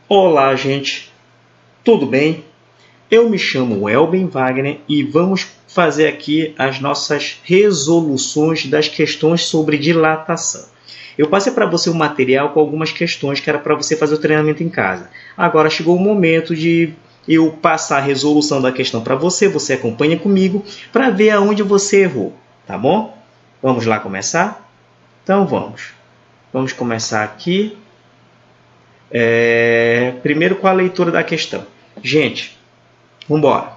Olá, gente. Tudo bem? Eu me chamo Elben Wagner e vamos fazer aqui as nossas resoluções das questões sobre dilatação. Eu passei para você um material com algumas questões que era para você fazer o treinamento em casa. Agora chegou o momento de eu passar a resolução da questão para você, você acompanha comigo para ver aonde você errou, tá bom? Vamos lá começar? Então vamos. Vamos começar aqui. Primeiro com a leitura da questão. Gente, vamos embora.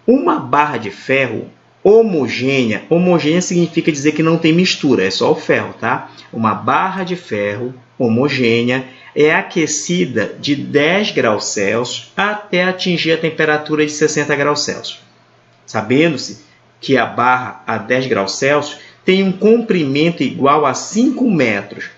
Uma barra de ferro homogênea, homogênea significa dizer que não tem mistura, é só o ferro, tá? Uma barra de ferro homogênea é aquecida de 10 graus Celsius até atingir a temperatura de 60 graus Celsius. Sabendo-se que a barra a 10 graus Celsius tem um comprimento igual a 5 metros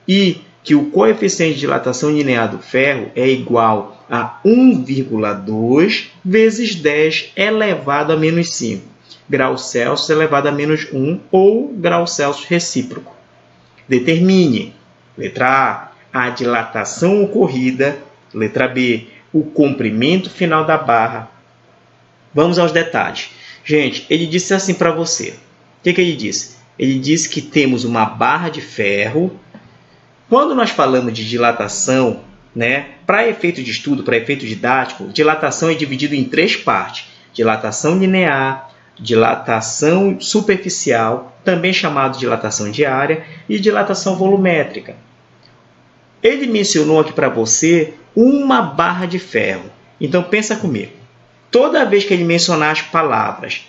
e que o coeficiente de dilatação linear do ferro é igual a 1,2 vezes 10 elevado a menos 5 graus Celsius elevado a menos 1 ou graus Celsius recíproco. Determine, letra A dilatação ocorrida, letra B, o comprimento final da barra. Vamos aos detalhes. Gente, ele disse assim para você. O que ele disse? Ele disse que temos uma barra de ferro. Quando nós falamos de dilatação, para efeito de estudo, para efeito didático, dilatação é dividido em 3 partes. Dilatação linear, dilatação superficial, também chamado de dilatação diária, e dilatação volumétrica. Ele mencionou aqui para você uma barra de ferro. Então, pensa comigo. Toda vez que ele mencionar as palavras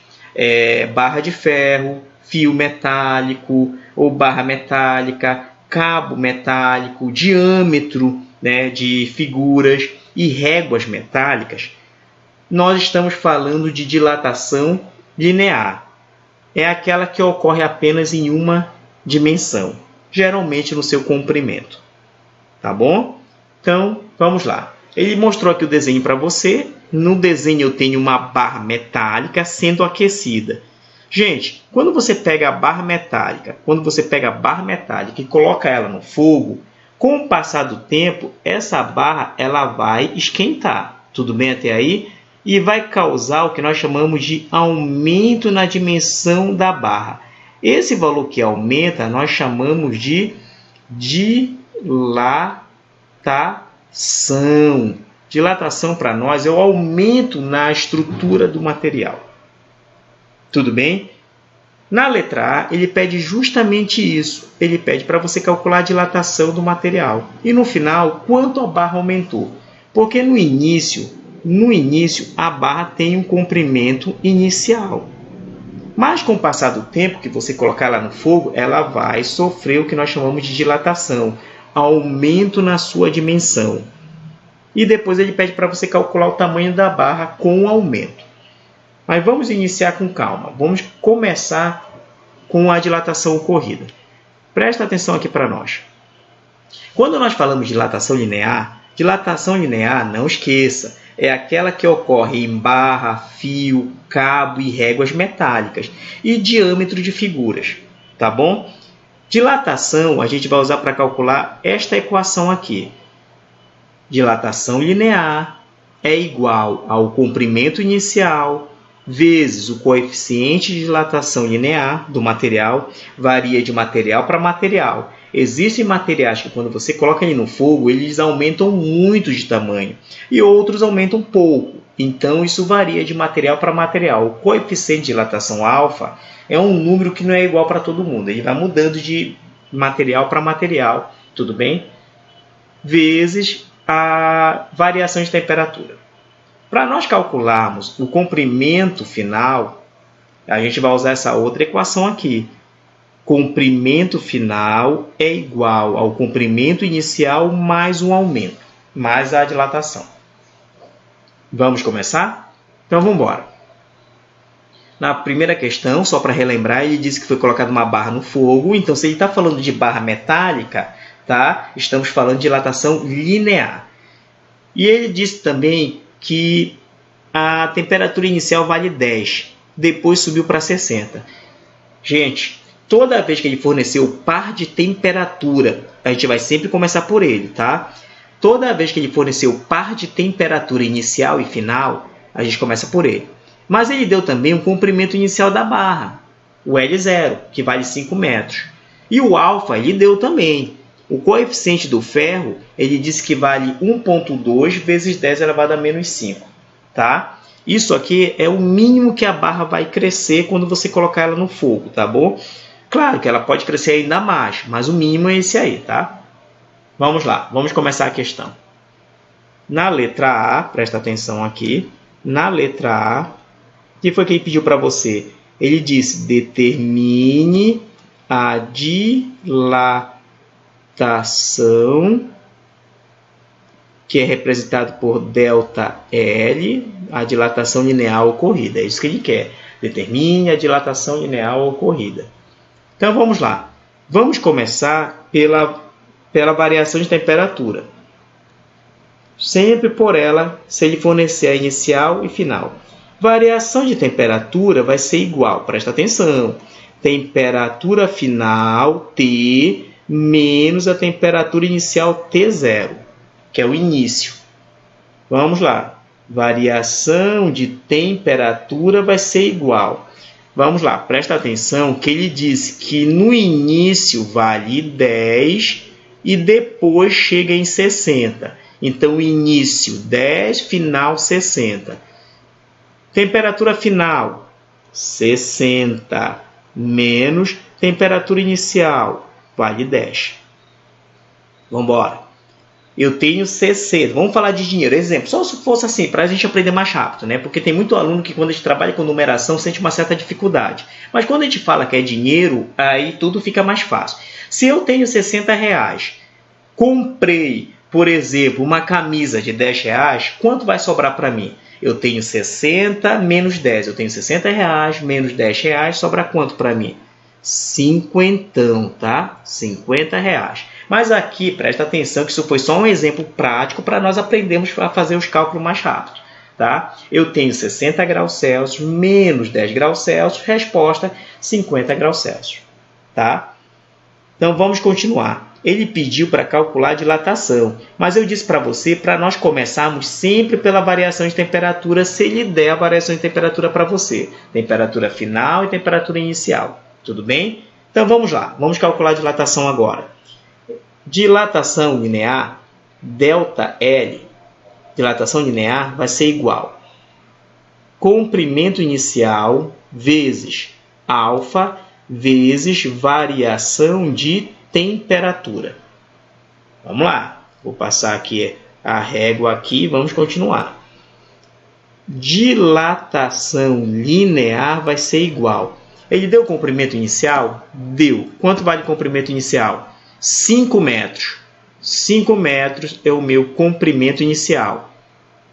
barra de ferro, fio metálico ou barra metálica, cabo metálico, diâmetro de figuras e réguas metálicas, nós estamos falando de dilatação linear. É aquela que ocorre apenas em uma dimensão, geralmente no seu comprimento. Tá bom? Então, vamos lá. Ele mostrou aqui o desenho para você. No desenho eu tenho uma barra metálica sendo aquecida. Gente, quando você pega a barra metálica, e coloca ela no fogo, com o passar do tempo, essa barra ela vai esquentar. Tudo bem até aí? E vai causar o que nós chamamos de aumento na dimensão da barra. Esse valor que aumenta, nós chamamos de dilatação. Dilatação para nós é o aumento na estrutura do material. Tudo bem? Na letra A, ele pede justamente isso. Ele pede para você calcular a dilatação do material. E no final, quanto a barra aumentou. Porque no início, a barra tem um comprimento inicial. Mas com o passar do tempo que você colocar ela no fogo, ela vai sofrer o que nós chamamos de dilatação. Aumento na sua dimensão. E depois ele pede para você calcular o tamanho da barra com o aumento. Mas vamos iniciar com calma. Vamos começar com a dilatação ocorrida. Presta atenção aqui para nós. Quando nós falamos de dilatação linear, não esqueça, é aquela que ocorre em barra, fio, cabo e réguas metálicas e diâmetro de figuras. Tá bom? Dilatação a gente vai usar para calcular esta equação aqui. Dilatação linear é igual ao comprimento inicial vezes o coeficiente de dilatação linear do material, varia de material para material. Existem materiais que, quando você coloca ele no fogo, eles aumentam muito de tamanho e outros aumentam pouco. Então, isso varia de material para material. O coeficiente de dilatação alfa é um número que não é igual para todo mundo. Ele vai mudando de material para material, tudo bem? Vezes a variação de temperatura. Para nós calcularmos o comprimento final, a gente vai usar essa outra equação aqui. Comprimento final é igual ao comprimento inicial mais um aumento, mais a dilatação. Vamos começar? Então, vamos embora. Na primeira questão, só para relembrar, ele disse que foi colocada uma barra no fogo. Então, se ele está falando de barra metálica, tá? Estamos falando de dilatação linear. E ele disse também que a temperatura inicial vale 10, depois subiu para 60. Gente, toda vez que ele fornecer o par de temperatura, a gente vai sempre começar por ele, tá? Toda vez que ele fornecer o par de temperatura inicial e final, a gente começa por ele. Mas ele deu também o comprimento inicial da barra, o L0, que vale 5 metros. E o alfa ele deu também. O coeficiente do ferro, ele disse que vale 1,2 vezes 10 elevado a menos 5. Tá? Isso aqui é o mínimo que a barra vai crescer quando você colocar ela no fogo, tá bom? Claro que ela pode crescer ainda mais, mas o mínimo é esse aí, tá? Vamos lá, vamos começar a questão. Na letra A, presta atenção aqui, na letra A, o que foi que ele pediu para você? Ele disse, determine a dilatação, que é representado por ΔL, a dilatação linear ocorrida. É isso que ele quer. Determine a dilatação linear ocorrida. Então, vamos lá. Vamos começar pela variação de temperatura. Sempre por ela, se ele fornecer a inicial e final. Variação de temperatura vai ser igual, presta atenção, temperatura final T menos a temperatura inicial T0, que é o início. Vamos lá. Variação de temperatura vai ser igual. Vamos lá, presta atenção que ele disse que no início vale 10 e depois chega em 60. Então, início 10, final 60. Temperatura final 60 menos temperatura inicial vale 10. Vamos embora. Eu tenho 60. Vamos falar de dinheiro. Exemplo, só se fosse assim, para a gente aprender mais rápido, né? Porque tem muito aluno que quando a gente trabalha com numeração sente uma certa dificuldade. Mas quando a gente fala que é dinheiro, aí tudo fica mais fácil. Se eu tenho 60 reais, comprei, por exemplo, uma camisa de 10 reais, quanto vai sobrar para mim? Eu tenho 60 menos 10. Eu tenho 60 reais menos 10 reais, sobra quanto para mim? 50, tá? 50 reais. Mas aqui, presta atenção que isso foi só um exemplo prático para nós aprendermos a fazer os cálculos mais rápido. Tá? Eu tenho 60 graus Celsius menos 10 graus Celsius, resposta 50 graus Celsius. Tá? Então, vamos continuar. Ele pediu para calcular a dilatação, mas eu disse para você para nós começarmos sempre pela variação de temperatura, se ele der a variação de temperatura para você. Temperatura final e temperatura inicial. Tudo bem? Então, vamos lá. Vamos calcular a dilatação agora. Dilatação linear, ΔL, dilatação linear vai ser igual comprimento inicial vezes alfa vezes variação de temperatura. Vamos lá. Vou passar aqui a régua aqui e vamos continuar. Dilatação linear vai ser igual. Ele deu o comprimento inicial? Deu. Quanto vale o comprimento inicial? 5 metros. 5 metros é o meu comprimento inicial.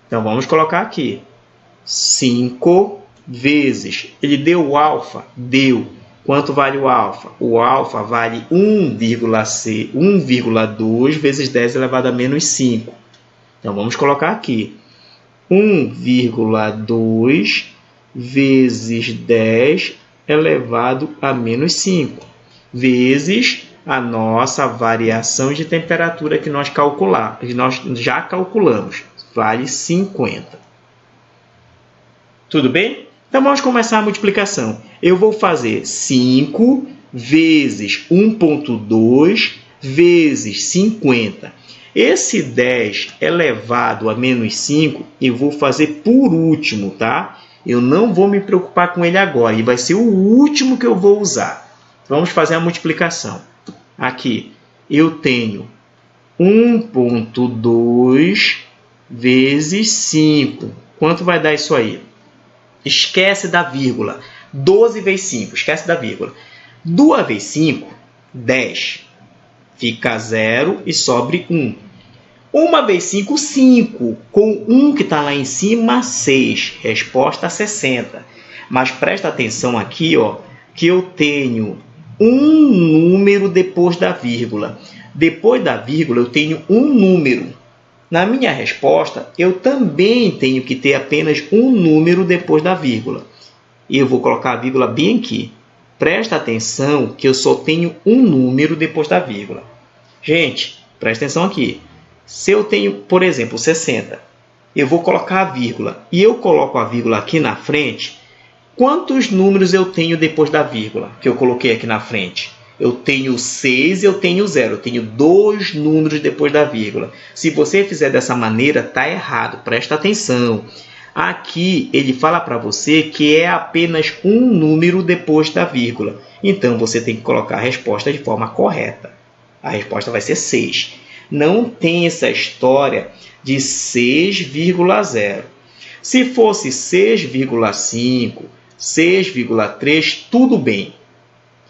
Então, vamos colocar aqui. 5 vezes. Ele deu o alfa? Deu. Quanto vale o alfa? O alfa vale 1,2 vezes 10 elevado a menos 5. Então, vamos colocar aqui. 1,2 vezes 10 elevado a menos 5. Vezes a nossa variação de temperatura que nós já calculamos. Vale 50. Tudo bem? Então, vamos começar a multiplicação. Eu vou fazer 5 vezes 1,2 vezes 50. Esse 10 elevado a menos 5, eu vou fazer por último, tá? Eu não vou me preocupar com ele agora. Ele vai ser o último que eu vou usar. Vamos fazer a multiplicação. Aqui, eu tenho 1,2 vezes 5. Quanto vai dar isso aí? Esquece da vírgula. 12 vezes 5. Esquece da vírgula. 2 vezes 5, 10. Fica 0 e sobre 1. 1 vezes 5, 5. Com 1 que está lá em cima, 6. Resposta 60. Mas presta atenção aqui, ó, que eu tenho um número depois da vírgula. Depois da vírgula, eu tenho um número. Na minha resposta, eu também tenho que ter apenas um número depois da vírgula. E eu vou colocar a vírgula bem aqui. Presta atenção que eu só tenho um número depois da vírgula. Gente, presta atenção aqui. Se eu tenho, por exemplo, 60, eu vou colocar a vírgula, e eu coloco a vírgula aqui na frente, quantos números eu tenho depois da vírgula que eu coloquei aqui na frente? Eu tenho 6 e eu tenho 0. Eu tenho 2 números depois da vírgula. Se você fizer dessa maneira, está errado. Presta atenção. Aqui ele fala para você que é apenas um número depois da vírgula. Então, você tem que colocar a resposta de forma correta. A resposta vai ser 6. Não tem essa história de 6,0. Se fosse 6,5, 6,3, tudo bem.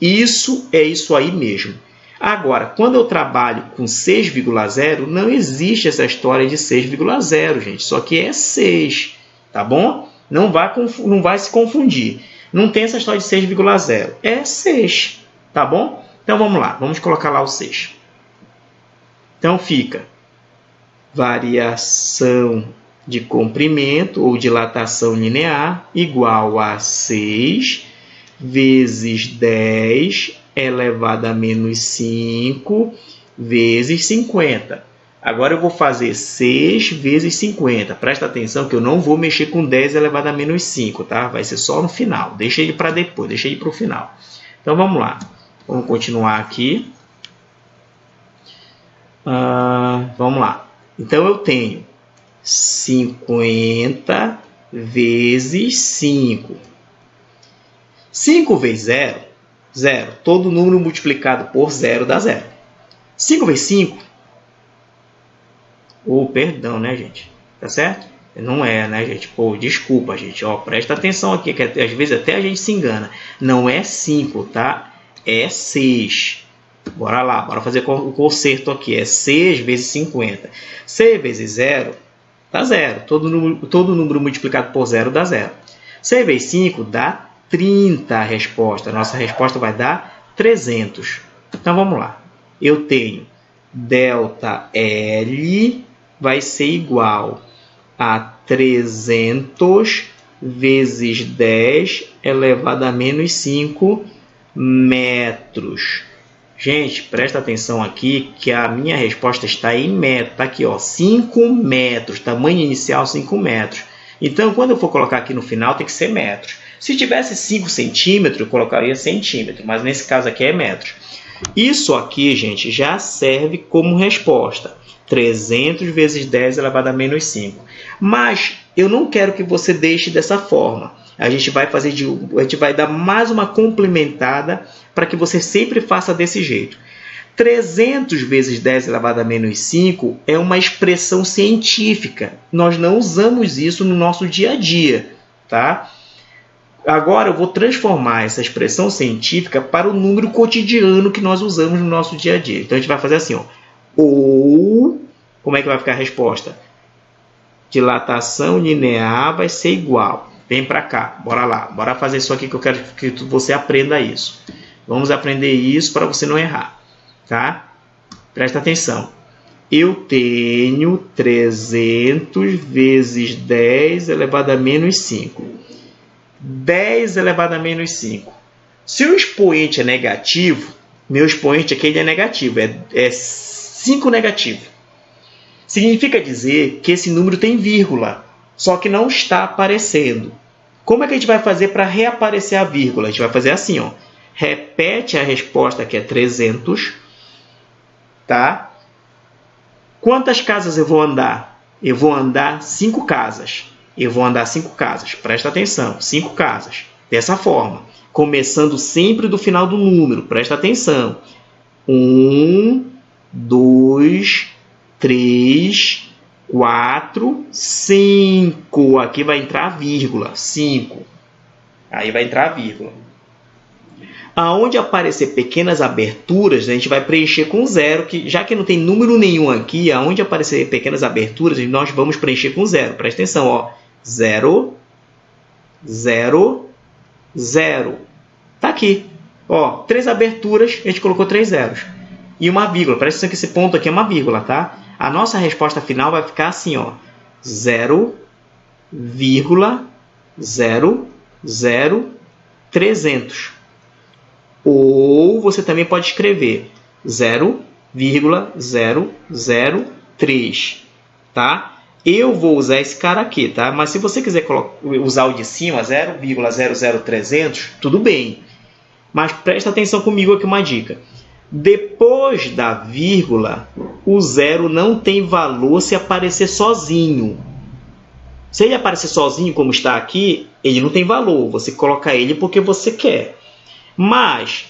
Isso é isso aí mesmo. Agora, quando eu trabalho com 6,0, não existe essa história de 6,0, gente. Só que é 6, tá bom? Não vai se confundir. Não tem essa história de 6,0. É 6, tá bom? Então, vamos lá. Vamos colocar lá o 6. Então, fica variação de comprimento ou dilatação linear igual a 6 vezes 10 elevado a menos 5 vezes 50. Agora eu vou fazer 6 vezes 50. Presta atenção que eu não vou mexer com 10 elevado a menos 5, tá? Vai ser só no final. Deixa ele para depois, deixa ele para o final. Então, vamos lá. Vamos continuar aqui. Vamos lá. Então, eu tenho 50 vezes 5. 5 vezes 0, 0. Todo número multiplicado por 0 dá 0. 5 vezes 5. Perdão, né, gente? Tá certo? Não é, né, gente? Desculpa, gente. Presta atenção aqui, que às vezes até a gente se engana. Não é 5, tá? É 6. Bora lá, bora fazer o conserto aqui. É 6 vezes 50. 6 vezes 0 dá 0. Todo número multiplicado por 0 dá 0. 6 vezes 5 dá 30 a resposta. Nossa resposta vai dar 300. Então, vamos lá. Eu tenho ΔL vai ser igual a 300 vezes 10 elevado a menos 5 metros. Gente, presta atenção aqui que a minha resposta está em metros. Está aqui, 5 metros. Tamanho inicial, 5 metros. Então, quando eu for colocar aqui no final, tem que ser metros. Se tivesse 5 centímetros, eu colocaria centímetro. Mas nesse caso aqui é metros. Isso aqui, gente, já serve como resposta. 300 vezes 10 elevado a menos 5. Mas eu não quero que você deixe dessa forma. A gente vai dar mais uma complementada para que você sempre faça desse jeito. 300 vezes 10 elevado a menos 5 é uma expressão científica. Nós não usamos isso no nosso dia a dia, tá? Agora eu vou transformar essa expressão científica para o número cotidiano que nós usamos no nosso dia a dia. Então a gente vai fazer assim, ou, como é que vai ficar a resposta? Dilatação linear vai ser igual. Vem para cá, bora lá. Bora fazer isso aqui que eu quero que você aprenda isso. Vamos aprender isso para você não errar, tá? Presta atenção. Eu tenho 300 vezes 10 elevado a menos 5. 10 elevado a menos 5. Se o expoente é negativo, meu expoente aqui ele é negativo, é 5 negativo. Significa dizer que esse número tem vírgula, só que não está aparecendo. Como é que a gente vai fazer para reaparecer a vírgula? A gente vai fazer assim, repete a resposta que é 300, tá? Quantas casas eu vou andar? Eu vou andar 5 casas. Eu vou andar 5 casas. Presta atenção, 5 casas. Dessa forma, começando sempre do final do número. Presta atenção. 1, 2, 3, 4, 5. Aqui vai entrar a vírgula. 5. Aí vai entrar a vírgula. Aonde aparecer pequenas aberturas, a gente vai preencher com 0, que já que não tem número nenhum aqui, aonde aparecer pequenas aberturas, nós vamos preencher com 0. Presta atenção, 0, 0, 0. Tá aqui. 3 aberturas, a gente colocou 3 zeros. E uma vírgula. Presta atenção que esse ponto aqui é uma vírgula, tá? A nossa resposta final vai ficar assim, 0,00300. Ou você também pode escrever 0,00300. 3, tá? Eu vou usar esse cara aqui, tá? Mas se você quiser usar o de cima, 0,00300, tudo bem. Mas presta atenção comigo aqui uma dica. Depois da vírgula, o zero não tem valor se aparecer sozinho. Se ele aparecer sozinho, como está aqui, ele não tem valor. Você coloca ele porque você quer. Mas,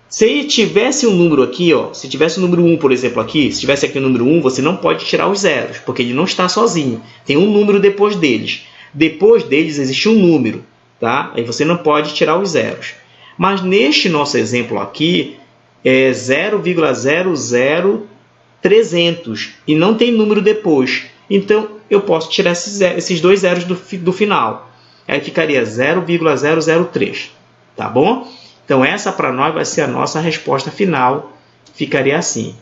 se tivesse um número aqui, ó, se tivesse o número 1, por exemplo, aqui, se tivesse aqui o número 1, você não pode tirar os zeros, porque ele não está sozinho. Tem um número depois deles. Depois deles existe um número, tá? Aí você não pode tirar os zeros. Mas neste nosso exemplo aqui, é 0,00300 e não tem número depois. Então, eu posso tirar esses dois zeros do final. Aí ficaria 0,003, tá bom? Então, essa para nós vai ser a nossa resposta final. Ficaria assim.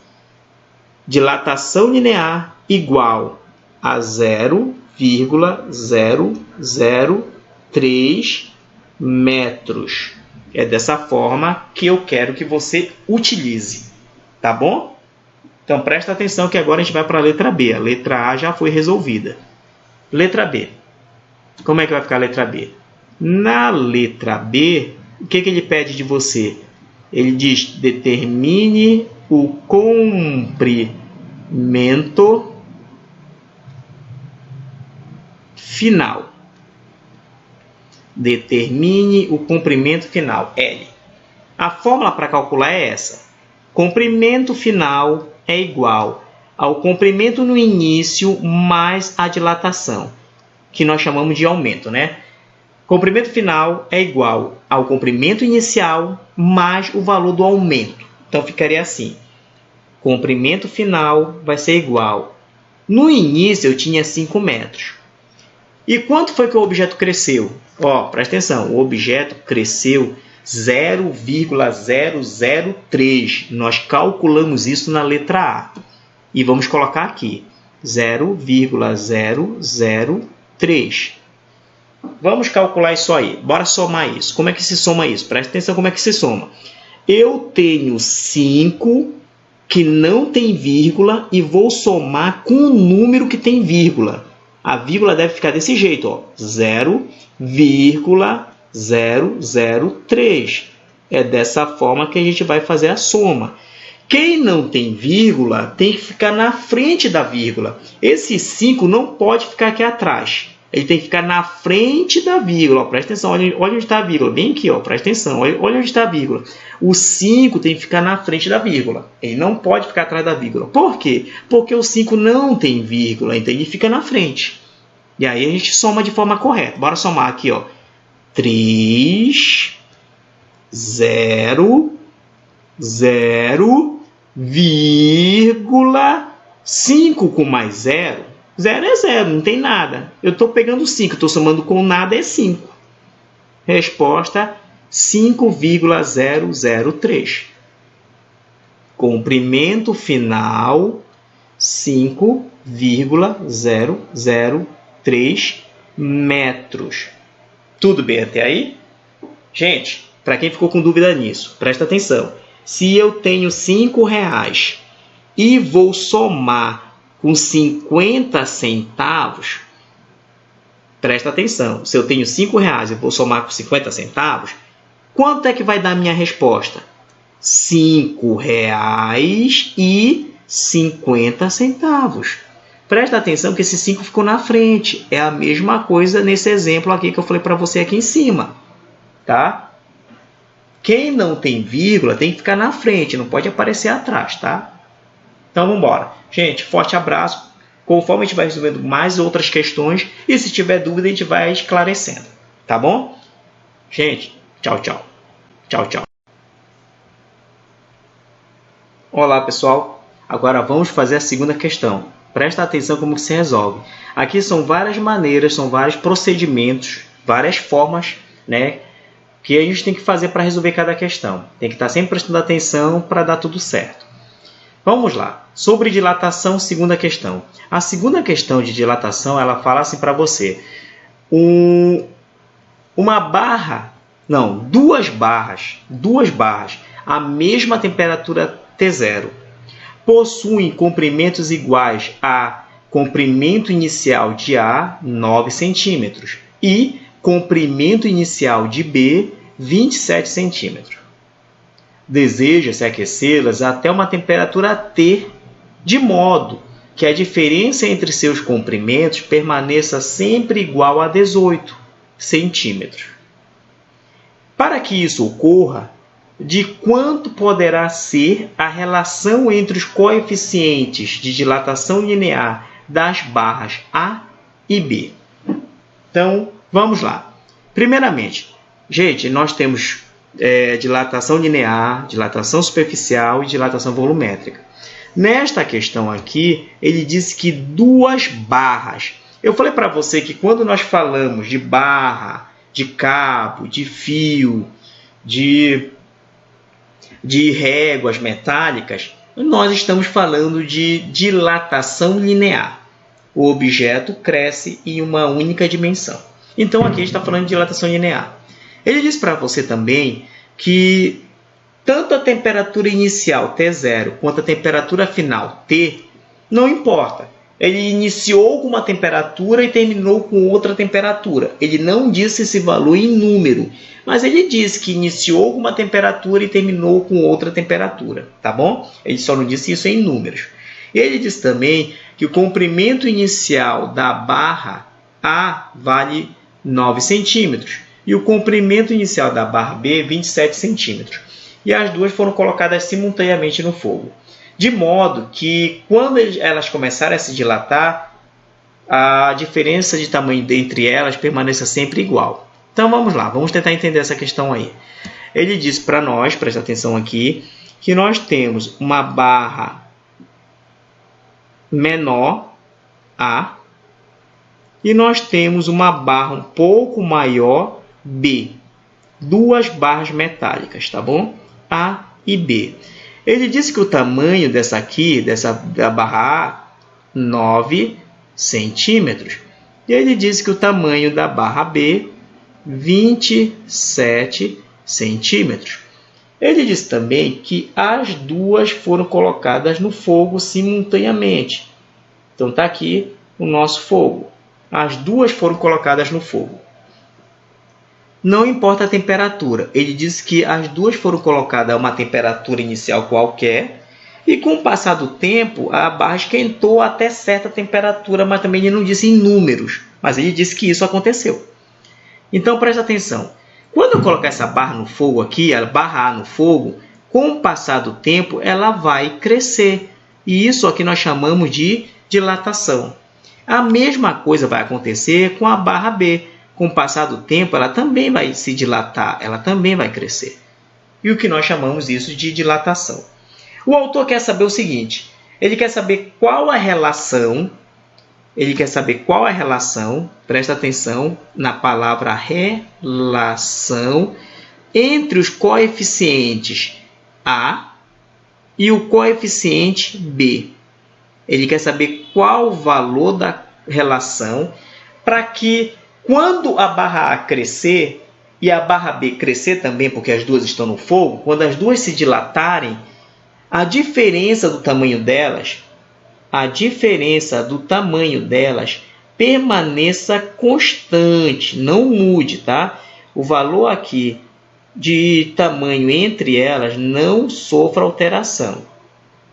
Dilatação linear igual a 0,003 metros. É dessa forma que eu quero que você utilize, tá bom? Então, presta atenção que agora a gente vai para a letra B. A letra A já foi resolvida. Letra B. Como é que vai ficar a letra B? Na letra B, o que ele pede de você? Ele diz, determine o comprimento final. Determine o comprimento final, L. A fórmula para calcular é essa. Comprimento final é igual ao comprimento no início mais a dilatação, que nós chamamos de aumento, né? Comprimento final é igual ao comprimento inicial mais o valor do aumento. Então, ficaria assim. Comprimento final vai ser igual. No início, eu tinha 5 metros. E quanto foi que o objeto cresceu? Ó, presta atenção. O objeto cresceu 0,003. Nós calculamos isso na letra A. E vamos colocar aqui. 0,003. Vamos calcular isso aí. Bora somar isso. Como é que se soma isso? Presta atenção como é que se soma. Eu tenho 5 que não tem vírgula e vou somar com um número que tem vírgula. A vírgula deve ficar desse jeito, ó. 0,003. É dessa forma que a gente vai fazer a soma. Quem não tem vírgula tem que ficar na frente da vírgula. Esse 5 não pode ficar aqui atrás. Ele tem que ficar na frente da vírgula. Ó, presta atenção, olha onde está a vírgula. Bem aqui, ó, presta atenção. Olha onde está a vírgula. O 5 tem que ficar na frente da vírgula. Ele não pode ficar atrás da vírgula. Por quê? Porque o 5 não tem vírgula, então ele fica na frente. E aí a gente soma de forma correta. Bora somar aqui, ó. 3, 0, 0, vírgula, 5 com mais 0. 0 é 0, não tem nada. Eu estou pegando 5, estou somando com nada, é 5. Resposta 5,003. Comprimento final 5,003 metros. Tudo bem até aí? Gente, para quem ficou com dúvida nisso, presta atenção. Se eu tenho 5 reais e vou somar com 50 centavos, presta atenção, se eu tenho 5 reais e vou somar com 50 centavos, quanto é que vai dar a minha resposta? 5 reais e 50 centavos. Presta atenção que esse 5 ficou na frente. É a mesma coisa nesse exemplo aqui que eu falei para você aqui em cima. Tá? Quem não tem vírgula tem que ficar na frente, não pode aparecer atrás, tá? Então, vamos embora. Gente, forte abraço. Conforme a gente vai resolvendo mais outras questões, e se tiver dúvida, a gente vai esclarecendo. Tá bom? Gente, tchau, tchau. Tchau, tchau. Olá, pessoal. Agora vamos fazer a segunda questão. Presta atenção como que se resolve. Aqui são várias maneiras, são vários procedimentos, várias formas, né, que a gente tem que fazer para resolver cada questão. Tem que estar sempre prestando atenção para dar tudo certo. Vamos lá. Sobre dilatação, segunda questão. A segunda questão de dilatação, ela fala assim para você. Duas barras, a mesma temperatura T0. possuem comprimentos iguais a comprimento inicial de A, 9 centímetros, e comprimento inicial de B, 27 centímetros. Deseja-se aquecê-las até uma temperatura T, de modo que a diferença entre seus comprimentos permaneça sempre igual a 18 centímetros. Para que isso ocorra, de quanto poderá ser a relação entre os coeficientes de dilatação linear das barras A e B? Então, vamos lá. Primeiramente, gente, nós temos dilatação linear, dilatação superficial e dilatação volumétrica. Nesta questão aqui, ele disse que duas barras. Eu falei para você que quando nós falamos de barra, de cabo, de fio, de réguas metálicas, nós estamos falando de dilatação linear. O objeto cresce em uma única dimensão. Então, aqui a gente está falando de dilatação linear. Ele diz para você também que tanto a temperatura inicial, T0, quanto a temperatura final, T, não importa. Ele iniciou com uma temperatura e terminou com outra temperatura. Ele não disse esse valor em número, mas ele disse que iniciou com uma temperatura e terminou com outra temperatura, tá bom? Ele só não disse isso em números. Ele disse também que o comprimento inicial da barra A vale 9 centímetros e o comprimento inicial da barra B 27 centímetros. E as duas foram colocadas simultaneamente no fogo. De modo que, quando elas começarem a se dilatar, a diferença de tamanho entre elas permaneça sempre igual. Então, vamos lá, vamos tentar entender essa questão aí. Ele diz para nós, presta atenção aqui, que nós temos uma barra menor, A, e nós temos uma barra um pouco maior, B. Duas barras metálicas, tá bom? A e B. Ele disse que o tamanho da barra A, 9 centímetros. E ele disse que o tamanho da barra B, 27 centímetros. Ele disse também que as duas foram colocadas no fogo simultaneamente. Então, está aqui o nosso fogo. As duas foram colocadas no fogo. Não importa a temperatura. Ele disse que as duas foram colocadas a uma temperatura inicial qualquer e com o passar do tempo a barra esquentou até certa temperatura, mas também ele não disse em números, mas ele disse que isso aconteceu. Então presta atenção. Quando eu colocar essa barra no fogo aqui, a barra A no fogo, com o passar do tempo ela vai crescer. E isso aqui nós chamamos de dilatação. A mesma coisa vai acontecer com a barra B. Com o passar do tempo, ela também vai se dilatar, ela também vai crescer. E o que nós chamamos isso de dilatação. O autor quer saber o seguinte, ele quer saber qual a relação, presta atenção na palavra relação, entre os coeficientes A e o coeficiente B. Ele quer saber qual o valor da relação para que quando a barra A crescer e a barra B crescer também, porque as duas estão no fogo, quando as duas se dilatarem, a diferença do tamanho delas permaneça constante, não mude, tá? O valor aqui de tamanho entre elas não sofra alteração,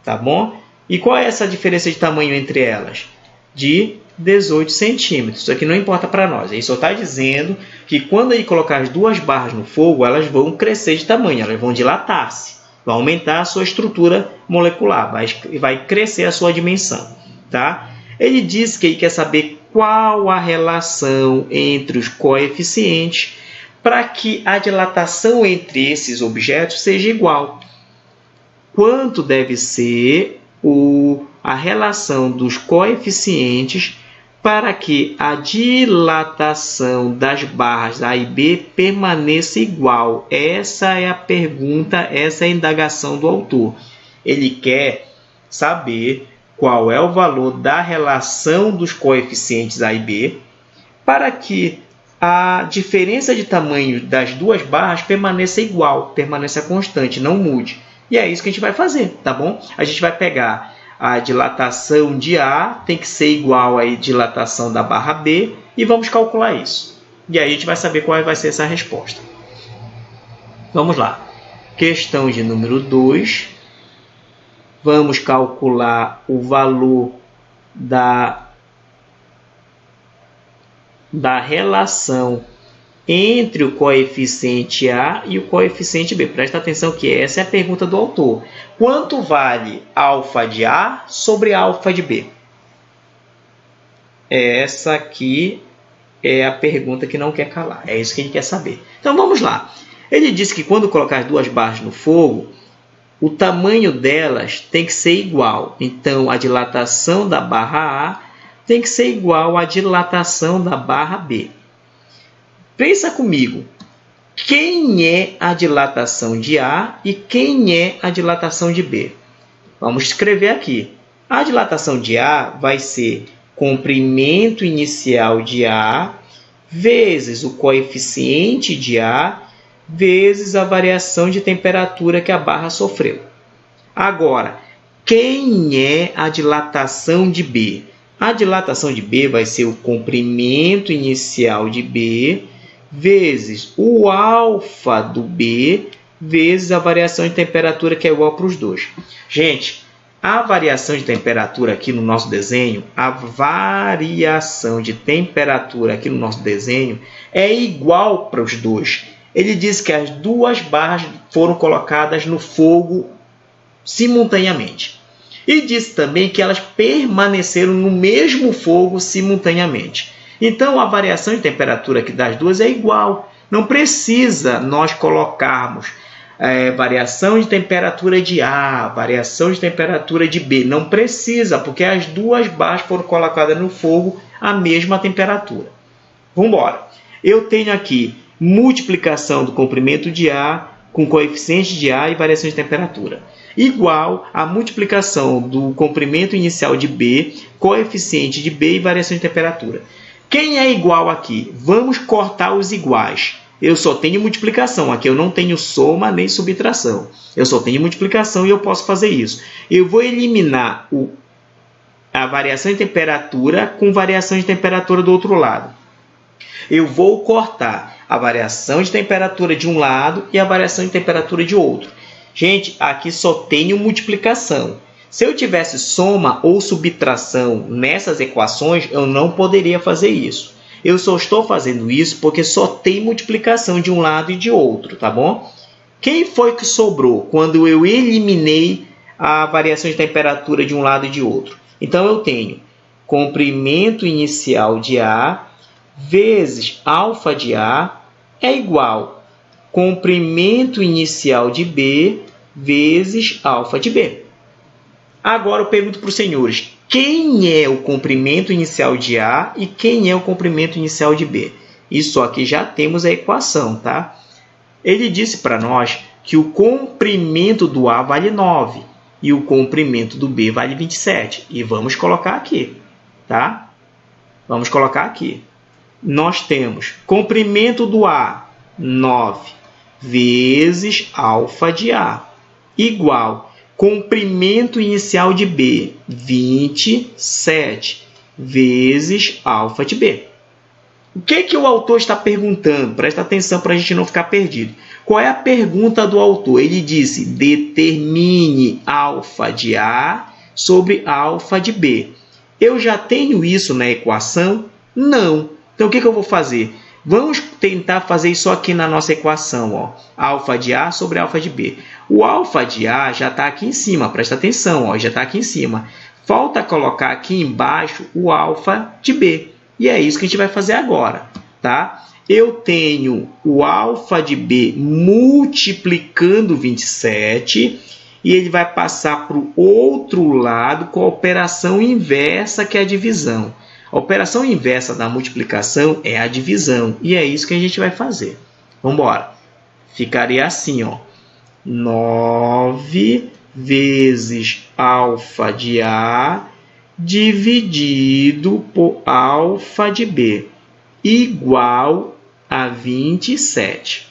tá bom? E qual é essa diferença de tamanho entre elas? De 18 centímetros. Isso aqui não importa para nós. Ele só está dizendo que quando ele colocar as duas barras no fogo, elas vão crescer de tamanho, elas vão dilatar-se, vai aumentar a sua estrutura molecular, vai crescer a sua dimensão. Tá? Ele diz que ele quer saber qual a relação entre os coeficientes para que a dilatação entre esses objetos seja igual. Quanto deve ser a relação dos coeficientes para que a dilatação das barras A e B permaneça igual? Essa é a pergunta, essa é a indagação do autor. Ele quer saber qual é o valor da relação dos coeficientes A e B para que a diferença de tamanho das duas barras permaneça igual, permaneça constante, não mude. E é isso que a gente vai fazer, tá bom? A gente vai pegar a dilatação de A, tem que ser igual à dilatação da barra B, e vamos calcular isso. E aí a gente vai saber qual vai ser essa resposta. Vamos lá. Questão de número 2. Vamos calcular o valor da relação entre o coeficiente A e o coeficiente B. Presta atenção que essa é a pergunta do autor. Quanto vale alfa de A sobre alfa de B? Essa aqui é a pergunta que não quer calar. É isso que a gente quer saber. Então, vamos lá. Ele disse que quando colocar as duas barras no fogo, o tamanho delas tem que ser igual. Então, a dilatação da barra A tem que ser igual à dilatação da barra B. Pensa comigo, quem é a dilatação de A e quem é a dilatação de B? Vamos escrever aqui. A dilatação de A vai ser comprimento inicial de A vezes o coeficiente de A vezes a variação de temperatura que a barra sofreu. Agora, quem é a dilatação de B? A dilatação de B vai ser o comprimento inicial de B vezes o alfa do B vezes a variação de temperatura que é igual para os dois. Gente, a variação de temperatura aqui no nosso desenho, é igual para os dois. Ele diz que as duas barras foram colocadas no fogo simultaneamente. E disse também que elas permaneceram no mesmo fogo simultaneamente. Então, a variação de temperatura aqui das duas é igual. Não precisa nós colocarmos variação de temperatura de A, variação de temperatura de B. Não precisa, porque as duas barras foram colocadas no fogo à mesma temperatura. Vamos embora. Eu tenho aqui multiplicação do comprimento de A com coeficiente de A e variação de temperatura, igual a multiplicação do comprimento inicial de B, coeficiente de B e variação de temperatura. Quem é igual aqui? Vamos cortar os iguais. Eu só tenho multiplicação. Aqui eu não tenho soma nem subtração. Eu só tenho multiplicação e eu posso fazer isso. Eu vou eliminar a variação de temperatura com variação de temperatura do outro lado. Eu vou cortar a variação de temperatura de um lado e a variação de temperatura de outro. Gente, aqui só tenho multiplicação. Se eu tivesse soma ou subtração nessas equações, eu não poderia fazer isso. Eu só estou fazendo isso porque só tem multiplicação de um lado e de outro, tá bom? Quem foi que sobrou quando eu eliminei a variação de temperatura de um lado e de outro? Então, eu tenho comprimento inicial de A vezes alfa de A é igual a comprimento inicial de B vezes alfa de B. Agora eu pergunto para os senhores, quem é o comprimento inicial de A e quem é o comprimento inicial de B? Isso aqui já temos a equação, tá? Ele disse para nós que o comprimento do A vale 9 e o comprimento do B vale 27. E vamos colocar aqui, tá? Vamos colocar aqui. Nós temos comprimento do A, 9, vezes alfa de A, igual comprimento inicial de B, 27, vezes alfa de B. O que o autor está perguntando? Presta atenção para a gente não ficar perdido. Qual é a pergunta do autor? Ele disse, determine alfa de A sobre alfa de B. Eu já tenho isso na equação? Não. Então, o que eu vou fazer? Vamos tentar fazer isso aqui na nossa equação, ó. Alfa de A sobre alfa de B. O alfa de A já está aqui em cima, presta atenção, ó, já está aqui em cima. Falta colocar aqui embaixo o alfa de B. E é isso que a gente vai fazer agora, tá? Eu tenho o alfa de B multiplicando 27 e ele vai passar para o outro lado com a operação inversa, que é a divisão. A operação inversa da multiplicação é a divisão. E é isso que a gente vai fazer. Vamos embora. Ficaria assim, ó. 9 vezes alfa de A dividido por alfa de B igual a 27.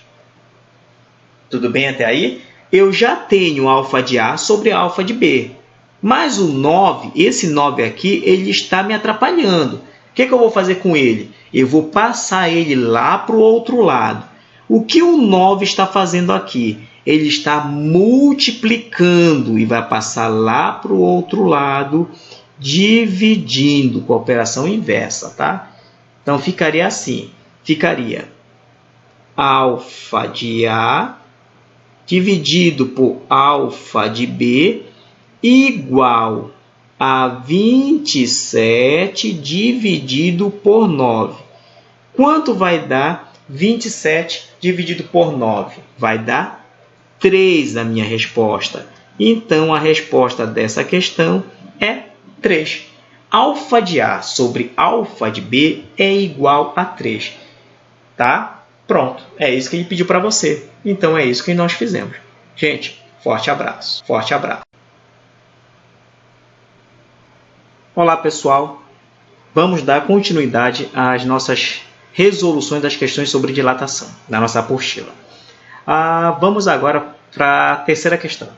Tudo bem até aí? eu já tenho alfa de A sobre alfa de B. Mas o 9, esse 9 aqui, ele está me atrapalhando. O que eu vou fazer com ele? Eu vou passar ele lá para o outro lado. O que o 9 está fazendo aqui? Ele está multiplicando e vai passar lá para o outro lado, dividindo com a operação inversa, tá? Então, ficaria assim. Ficaria alfa de A dividido por alfa de B igual a 27 dividido por 9. Quanto vai dar 27 dividido por 9? Vai dar 3 a minha resposta. Então, a resposta dessa questão é 3. Alfa de A sobre alfa de B é igual a 3. Tá? Pronto. É isso que ele pediu para você. Então, é isso que nós fizemos. Gente, forte abraço. Forte abraço. Olá, pessoal. Vamos dar continuidade às nossas resoluções das questões sobre dilatação, da nossa apostila. Vamos agora para a terceira questão.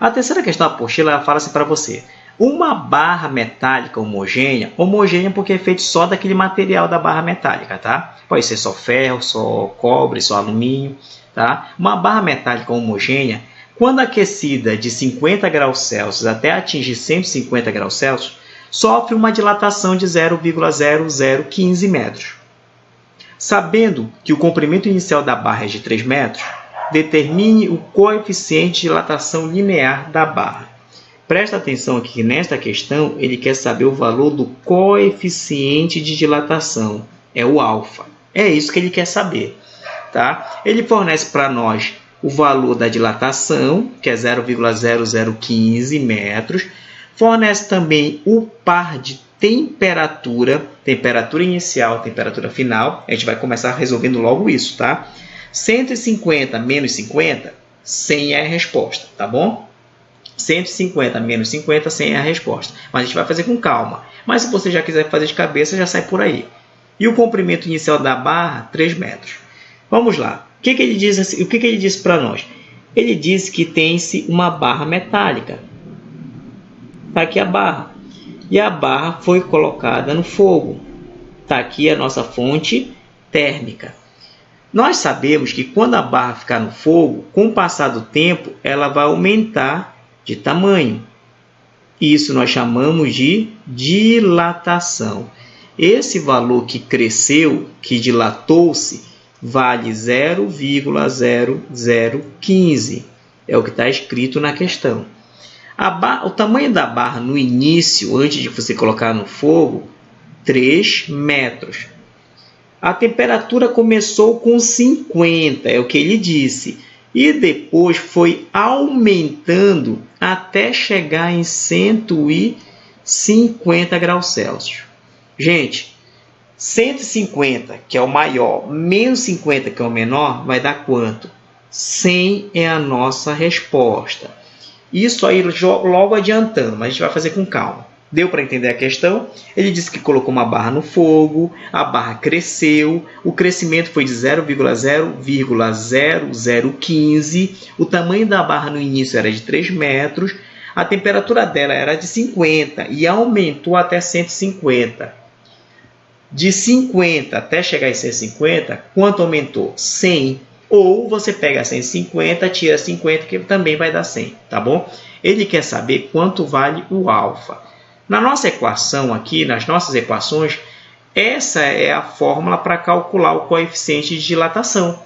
A terceira questão da apostila fala assim para você. Uma barra metálica homogênea porque é feito só daquele material da barra metálica, tá? Pode ser só ferro, só cobre, só alumínio, tá? Uma barra metálica homogênea, quando aquecida de 50 graus Celsius até atingir 150 graus Celsius, sofre uma dilatação de 0,0015 metros. Sabendo que o comprimento inicial da barra é de 3 metros, determine o coeficiente de dilatação linear da barra. Presta atenção aqui que nesta questão ele quer saber o valor do coeficiente de dilatação, é o alfa. É isso que ele quer saber, tá? Ele fornece para nós o valor da dilatação, que é 0,0015 metros, fornece também o par de temperatura inicial, temperatura final. A gente vai começar resolvendo logo isso, tá? 150 menos 50, 100 é a resposta, tá bom? 150 menos 50, 100 é a resposta. Mas a gente vai fazer com calma. Mas se você já quiser fazer de cabeça, já sai por aí. E o comprimento inicial da barra, 3 metros. Vamos lá. O que ele disse para nós? Ele disse que tem-se uma barra metálica. Está aqui a barra. E a barra foi colocada no fogo. Está aqui a nossa fonte térmica. Nós sabemos que quando a barra ficar no fogo, com o passar do tempo, ela vai aumentar de tamanho. Isso nós chamamos de dilatação. Esse valor que cresceu, que dilatou-se, vale 0,0015. É o que está escrito na questão. O tamanho da barra no início, antes de você colocar no fogo, 3 metros. A temperatura começou com 50, é o que ele disse. E depois foi aumentando até chegar em 150 graus Celsius. Gente, 150, que é o maior, menos 50, que é o menor, vai dar quanto? 100 é a nossa resposta. Isso aí logo adiantando, mas a gente vai fazer com calma. Deu para entender a questão? Ele disse que colocou uma barra no fogo, a barra cresceu, o crescimento foi de 0,0015, o tamanho da barra no início era de 3 metros, a temperatura dela era de 50 e aumentou até 150. De 50 até chegar em 150, quanto aumentou? 100. Ou você pega 150, tira 50, que também vai dar 100, tá bom? Ele quer saber quanto vale o alfa. Na nossa equação aqui, nas nossas equações, essa é a fórmula para calcular o coeficiente de dilatação.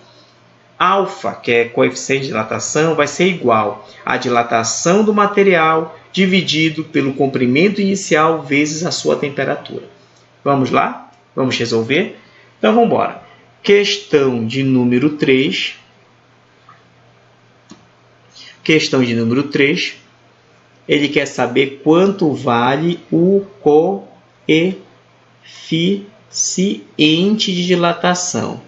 Alfa, que é coeficiente de dilatação, vai ser igual à dilatação do material dividido pelo comprimento inicial vezes a sua temperatura. Vamos lá? Vamos resolver? Então, vamos embora. Questão de número 3. Questão de número 3. Ele quer saber quanto vale o coeficiente de dilatação.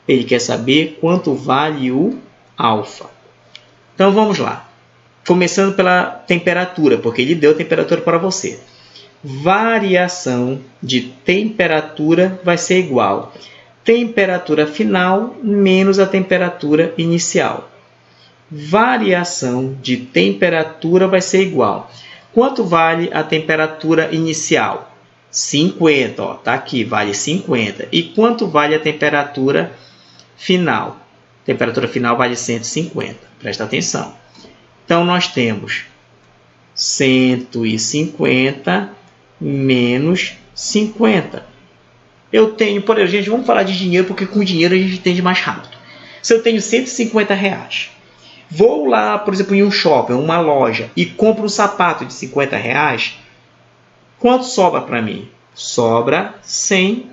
Ele quer saber quanto vale o alfa. Então, vamos lá. Começando pela temperatura, porque ele deu temperatura para você. Variação de temperatura vai ser igual a temperatura final menos a temperatura inicial. variação de temperatura vai ser igual. Quanto vale a temperatura inicial? 50, ó, tá aqui, vale 50. E quanto vale a temperatura final? A temperatura final vale 150. Presta atenção. Então, nós temos 150 menos 50. Eu tenho, por exemplo, gente, vamos falar de dinheiro, porque com dinheiro a gente entende mais rápido. Se eu tenho 150 reais, vou lá, por exemplo, em um shopping, uma loja, e compro um sapato de 50 reais, quanto sobra para mim? Sobra 100,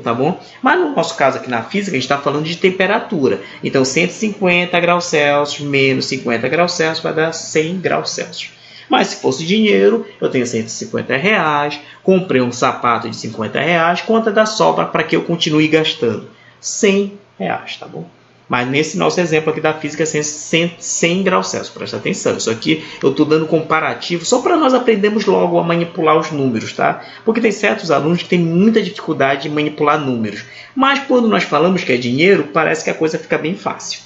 tá bom? Mas no nosso caso aqui na física, a gente está falando de temperatura. Então, 150 graus Celsius menos 50 graus Celsius vai dar 100 graus Celsius. Mas se fosse dinheiro, eu tenho 150 reais, comprei um sapato de 50 reais, quanto dá sobra para que eu continue gastando? 100 reais, tá bom? Mas nesse nosso exemplo aqui da física é 100 graus Celsius. Presta atenção, isso aqui eu estou dando comparativo só para nós aprendermos logo a manipular os números, tá? Porque tem certos alunos que têm muita dificuldade em manipular números. Mas quando nós falamos que é dinheiro, parece que a coisa fica bem fácil.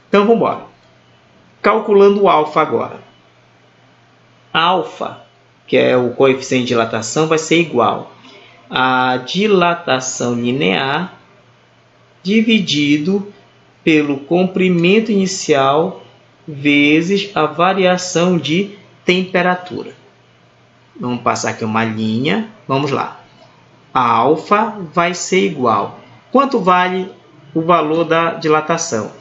Então vamos embora. Calculando o alfa agora. Alfa, que é o coeficiente de dilatação, vai ser igual a dilatação linear dividido pelo comprimento inicial vezes a variação de temperatura. Vamos passar aqui uma linha. Vamos lá. A alfa vai ser igual. Quanto vale o valor da dilatação?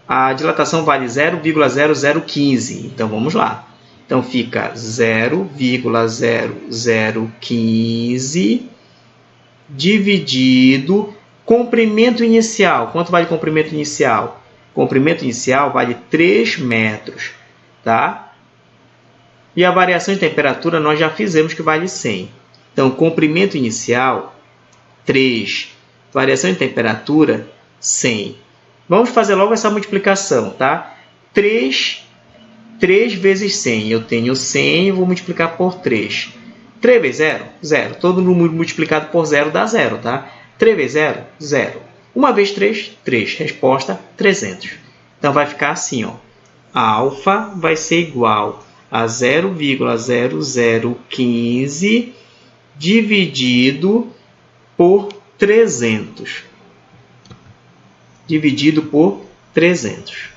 A dilatação vale 0,0015. Então, vamos lá. Então, fica 0,0015 dividido comprimento inicial. Quanto vale comprimento inicial? Comprimento inicial vale 3 metros. Tá? E a variação de temperatura nós já fizemos que vale 100. Então, comprimento inicial, 3. Variação de temperatura, 100. Vamos fazer logo essa multiplicação. Tá? 3 vezes 100. Eu tenho 100 e vou multiplicar por 3. 3 vezes 0? 0. Todo número multiplicado por 0 dá 0. Tá? 3 vezes 0? 0. 1 vezes 3? 3. Resposta, 300. Então, vai ficar assim. Ó. A alfa vai ser igual a 0,0015 dividido por 300. Dividido por 300.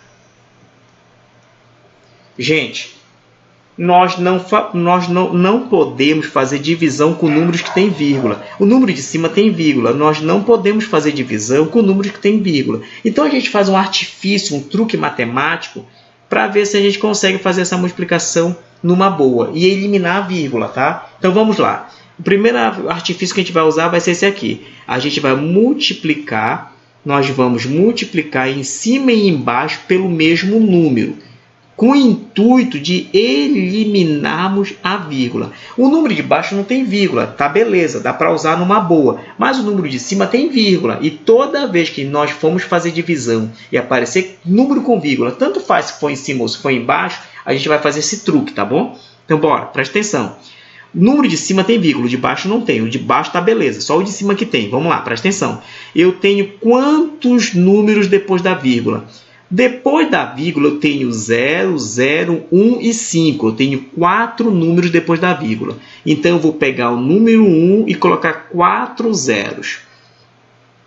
Gente, nós não podemos fazer divisão com números que têm vírgula. O número de cima tem vírgula. Nós não podemos fazer divisão com números que têm vírgula. Então, a gente faz um artifício, um truque matemático, para ver se a gente consegue fazer essa multiplicação numa boa e eliminar a vírgula, tá? Então, vamos lá. O primeiro artifício que a gente vai usar vai ser esse aqui. A gente vai multiplicar, nós vamos multiplicar em cima e embaixo pelo mesmo número, com o intuito de eliminarmos a vírgula. O número de baixo não tem vírgula, tá beleza, dá para usar numa boa. Mas o número de cima tem vírgula. E toda vez que nós formos fazer divisão e aparecer número com vírgula, tanto faz se for em cima ou se for embaixo, a gente vai fazer esse truque, tá bom? Então, bora, presta atenção. O número de cima tem vírgula, o de baixo não tem. O de baixo tá beleza, só o de cima que tem. Vamos lá, presta atenção. Eu tenho quantos números depois da vírgula? Depois da vírgula, eu tenho 0, 0, 1 e 5. Eu tenho 4 números depois da vírgula. Então, eu vou pegar o número 1 e colocar 4 zeros.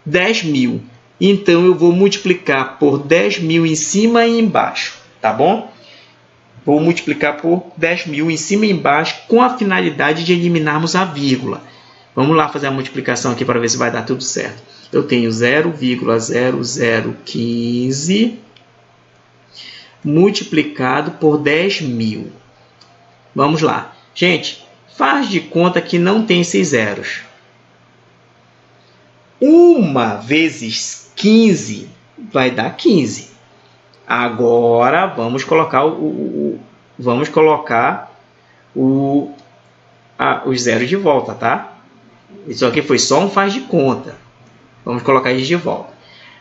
10.000. Então, eu vou multiplicar por 10.000 em cima e embaixo. Tá bom? Vou multiplicar por 10.000 em cima e embaixo com a finalidade de eliminarmos a vírgula. Vamos lá fazer a multiplicação aqui para ver se vai dar tudo certo. Eu tenho 0,0015 multiplicado por 10.000. Vamos lá. Gente, faz de conta que não tem esses zeros. 1 vezes 15 vai dar 15. Agora, vamos colocar os zeros de volta, tá? Isso aqui foi só um faz de conta. Vamos colocar eles de volta.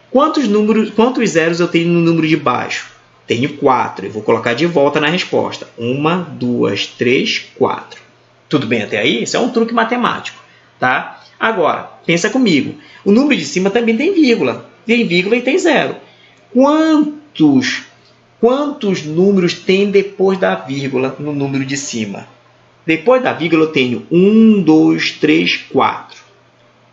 Quantos zeros eu tenho no número de baixo? Tenho 4. Eu vou colocar de volta na resposta. 1, 2, 3, 4. Tudo bem até aí? Isso é um truque matemático, tá? Agora, pensa comigo. O número de cima também tem vírgula. Tem vírgula e tem zero. Quantos quantos números tem depois da vírgula no número de cima? Depois da vírgula eu tenho 1, 2, 3, 4.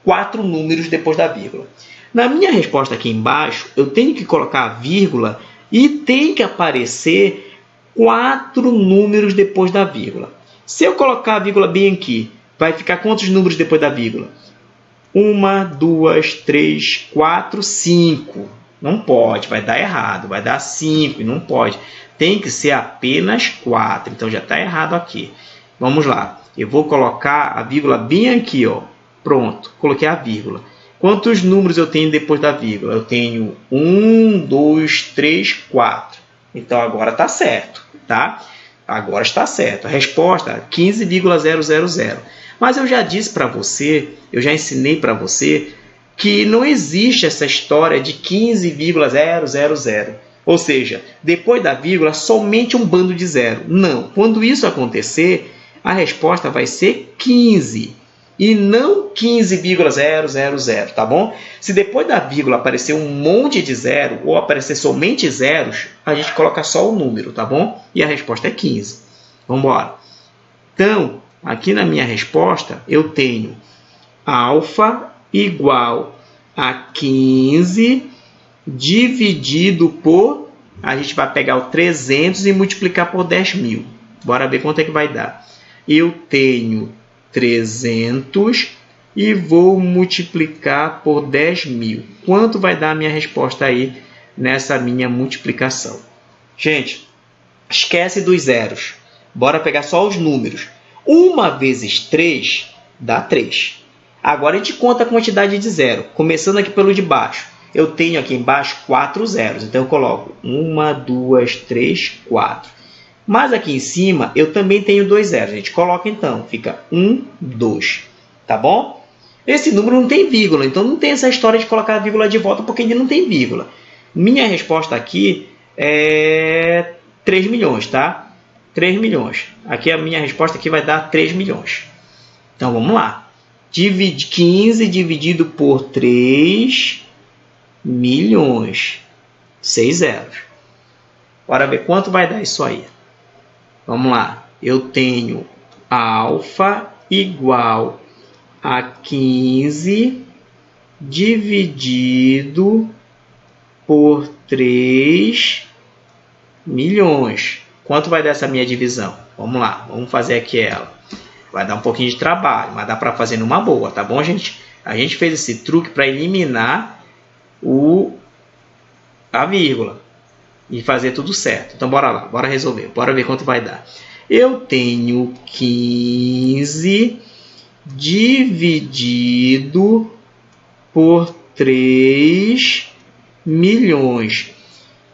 4 números depois da vírgula. Na minha resposta aqui embaixo, eu tenho que colocar a vírgula e tem que aparecer 4 números depois da vírgula. Se eu colocar a vírgula bem aqui, vai ficar quantos números depois da vírgula? 1, 2, 3, 4, 5. Não pode, vai dar errado, vai dar 5 e não pode. Tem que ser apenas 4, então já está errado aqui. Vamos lá, eu vou colocar a vírgula bem aqui, ó. Pronto, coloquei a vírgula. Quantos números eu tenho depois da vírgula? Eu tenho 1, 2, 3, 4. Então agora está certo, tá? Agora está certo. A resposta é 15,000. Mas eu já disse para você, eu já ensinei para você que não existe essa história de 15,000. Ou seja, depois da vírgula, somente um bando de zero. Não. Quando isso acontecer, a resposta vai ser 15 e não 15,000, tá bom? Se depois da vírgula aparecer um monte de zero ou aparecer somente zeros, a gente coloca só o número, tá bom? E a resposta é 15. Vamos embora. Então, aqui na minha resposta, eu tenho alfa igual a 15 dividido por... A gente vai pegar o 300 e multiplicar por 10.000. Bora ver quanto é que vai dar. Eu tenho 300 e vou multiplicar por 10.000. Quanto vai dar a minha resposta aí nessa minha multiplicação? Gente, esquece dos zeros. Bora pegar só os números. 1 vezes 3 dá 3. Agora a gente conta a quantidade de zero. Começando aqui pelo de baixo. Eu tenho aqui embaixo 4 zeros. Então eu coloco 1, 2, 3, 4. Mas aqui em cima eu também tenho 2 zeros. A gente coloca então, fica 1, 2. Tá bom? Esse número não tem vírgula, então não tem essa história de colocar a vírgula de volta porque ele não tem vírgula. Minha resposta aqui é 3 milhões, tá? 3 milhões. Aqui a minha resposta aqui vai dar 3 milhões. Então vamos lá. 15 dividido por 3 milhões. 6 zeros. Bora ver quanto vai dar isso aí. Vamos lá, eu tenho alfa igual a 15 dividido por 3 milhões. Quanto vai dar essa minha divisão? Vamos lá, vamos fazer aqui ela. Vai dar um pouquinho de trabalho, mas dá para fazer numa boa, tá bom, gente? A gente fez esse truque para eliminar a vírgula e fazer tudo certo. Então, bora lá, bora resolver, bora ver quanto vai dar. Eu tenho 15 dividido por 3 milhões.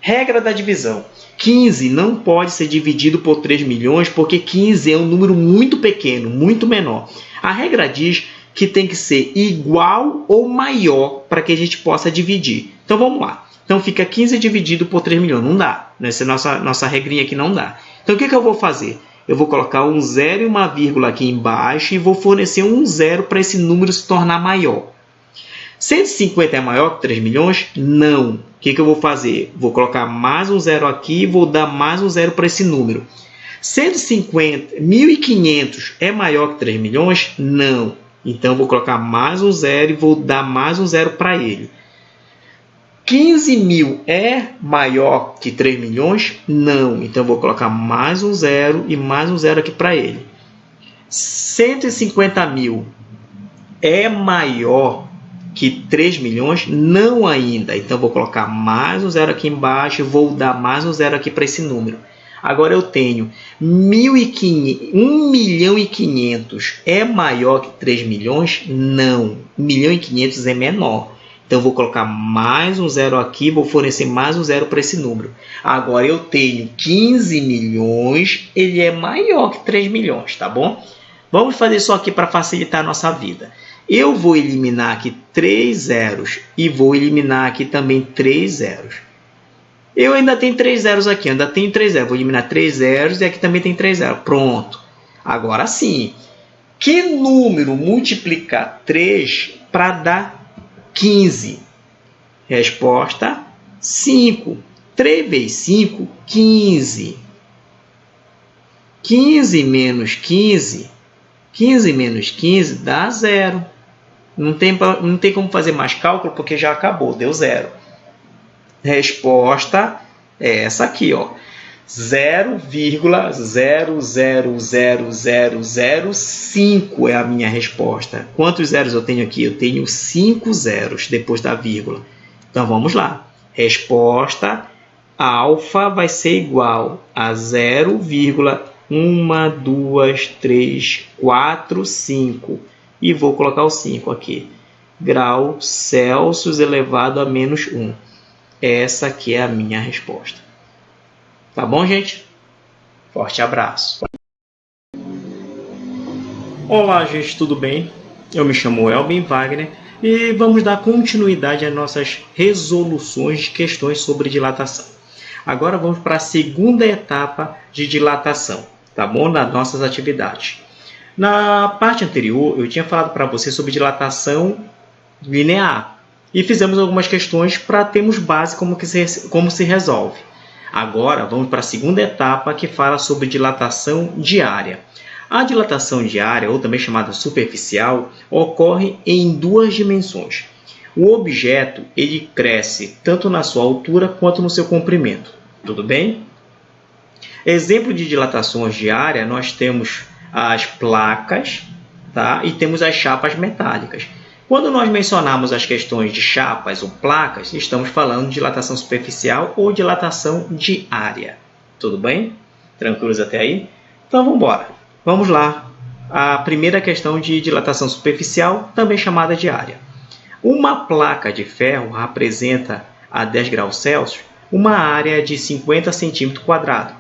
Regra da divisão. 15 não pode ser dividido por 3 milhões porque 15 é um número muito pequeno, muito menor. A regra diz que tem que ser igual ou maior para que a gente possa dividir. Então, vamos lá. Então, fica 15 dividido por 3 milhões. Não dá. Essa nossa regrinha aqui não dá. Então, o que eu vou fazer? Eu vou colocar um zero e uma vírgula aqui embaixo e vou fornecer um zero para esse número se tornar maior. 150 é maior que 3 milhões? Não. O que eu vou fazer? Vou colocar mais um zero aqui e vou dar mais um zero para esse número. 1.500 é maior que 3 milhões? Não. Então, eu vou colocar mais um zero e vou dar mais um zero para ele. 15.000 é maior que 3 milhões? Não. Então, eu vou colocar mais um zero e mais um zero aqui para ele. 150.000 é maior que 3 milhões? Não ainda. Então, eu vou colocar mais um zero aqui embaixo e vou dar mais um zero aqui para esse número. Agora, eu tenho 1.500.000 é maior que 3 milhões? Não. 1.500.000 é menor. Então, eu vou colocar mais um zero aqui, vou fornecer mais um zero para esse número. Agora, eu tenho 15 milhões, ele é maior que 3 milhões, tá bom? Vamos fazer isso aqui para facilitar a nossa vida. Eu vou eliminar aqui 3 zeros e vou eliminar aqui também 3 zeros. Eu ainda tenho 3 zeros aqui, ainda tenho 3 zeros. Vou eliminar 3 zeros e aqui também tem 3 zeros. Pronto. Agora sim. Que número multiplicar 3 para dar 15? Resposta 5. 3 vezes 5, 15. 15 menos 15, 15 menos 15 dá 0. Não tem como fazer mais cálculo porque já acabou, deu 0. Resposta é essa aqui, ó. 0,0000005 é a minha resposta. Quantos zeros eu tenho aqui? Eu tenho 5 zeros depois da vírgula. Então, vamos lá. Resposta alfa vai ser igual a 0,12345. E vou colocar o 5 aqui. Grau Celsius elevado a menos 1. Essa aqui é a minha resposta. Tá bom, gente? Forte abraço. Olá, gente, tudo bem? Eu me chamo Elben Wagner e vamos dar continuidade às nossas resoluções de questões sobre dilatação. Agora vamos para a segunda etapa de dilatação, tá bom? Das nossas atividades. Na parte anterior, eu tinha falado para você sobre dilatação linear e fizemos algumas questões para termos base como se resolve. Agora, vamos para a segunda etapa, que fala sobre dilatação diária. A dilatação diária, ou também chamada superficial, ocorre em duas dimensões. O objeto ele cresce tanto na sua altura quanto no seu comprimento. Tudo bem? Exemplo de dilatações diárias, nós temos as placas, tá? E temos as chapas metálicas. Quando nós mencionamos as questões de chapas ou placas, estamos falando de dilatação superficial ou dilatação diária. Tudo bem? Tranquilos até aí? Então, vamos embora. Vamos lá. A primeira questão de dilatação superficial, também chamada diária. Uma placa de ferro apresenta a 10 graus Celsius uma área de 50 cm².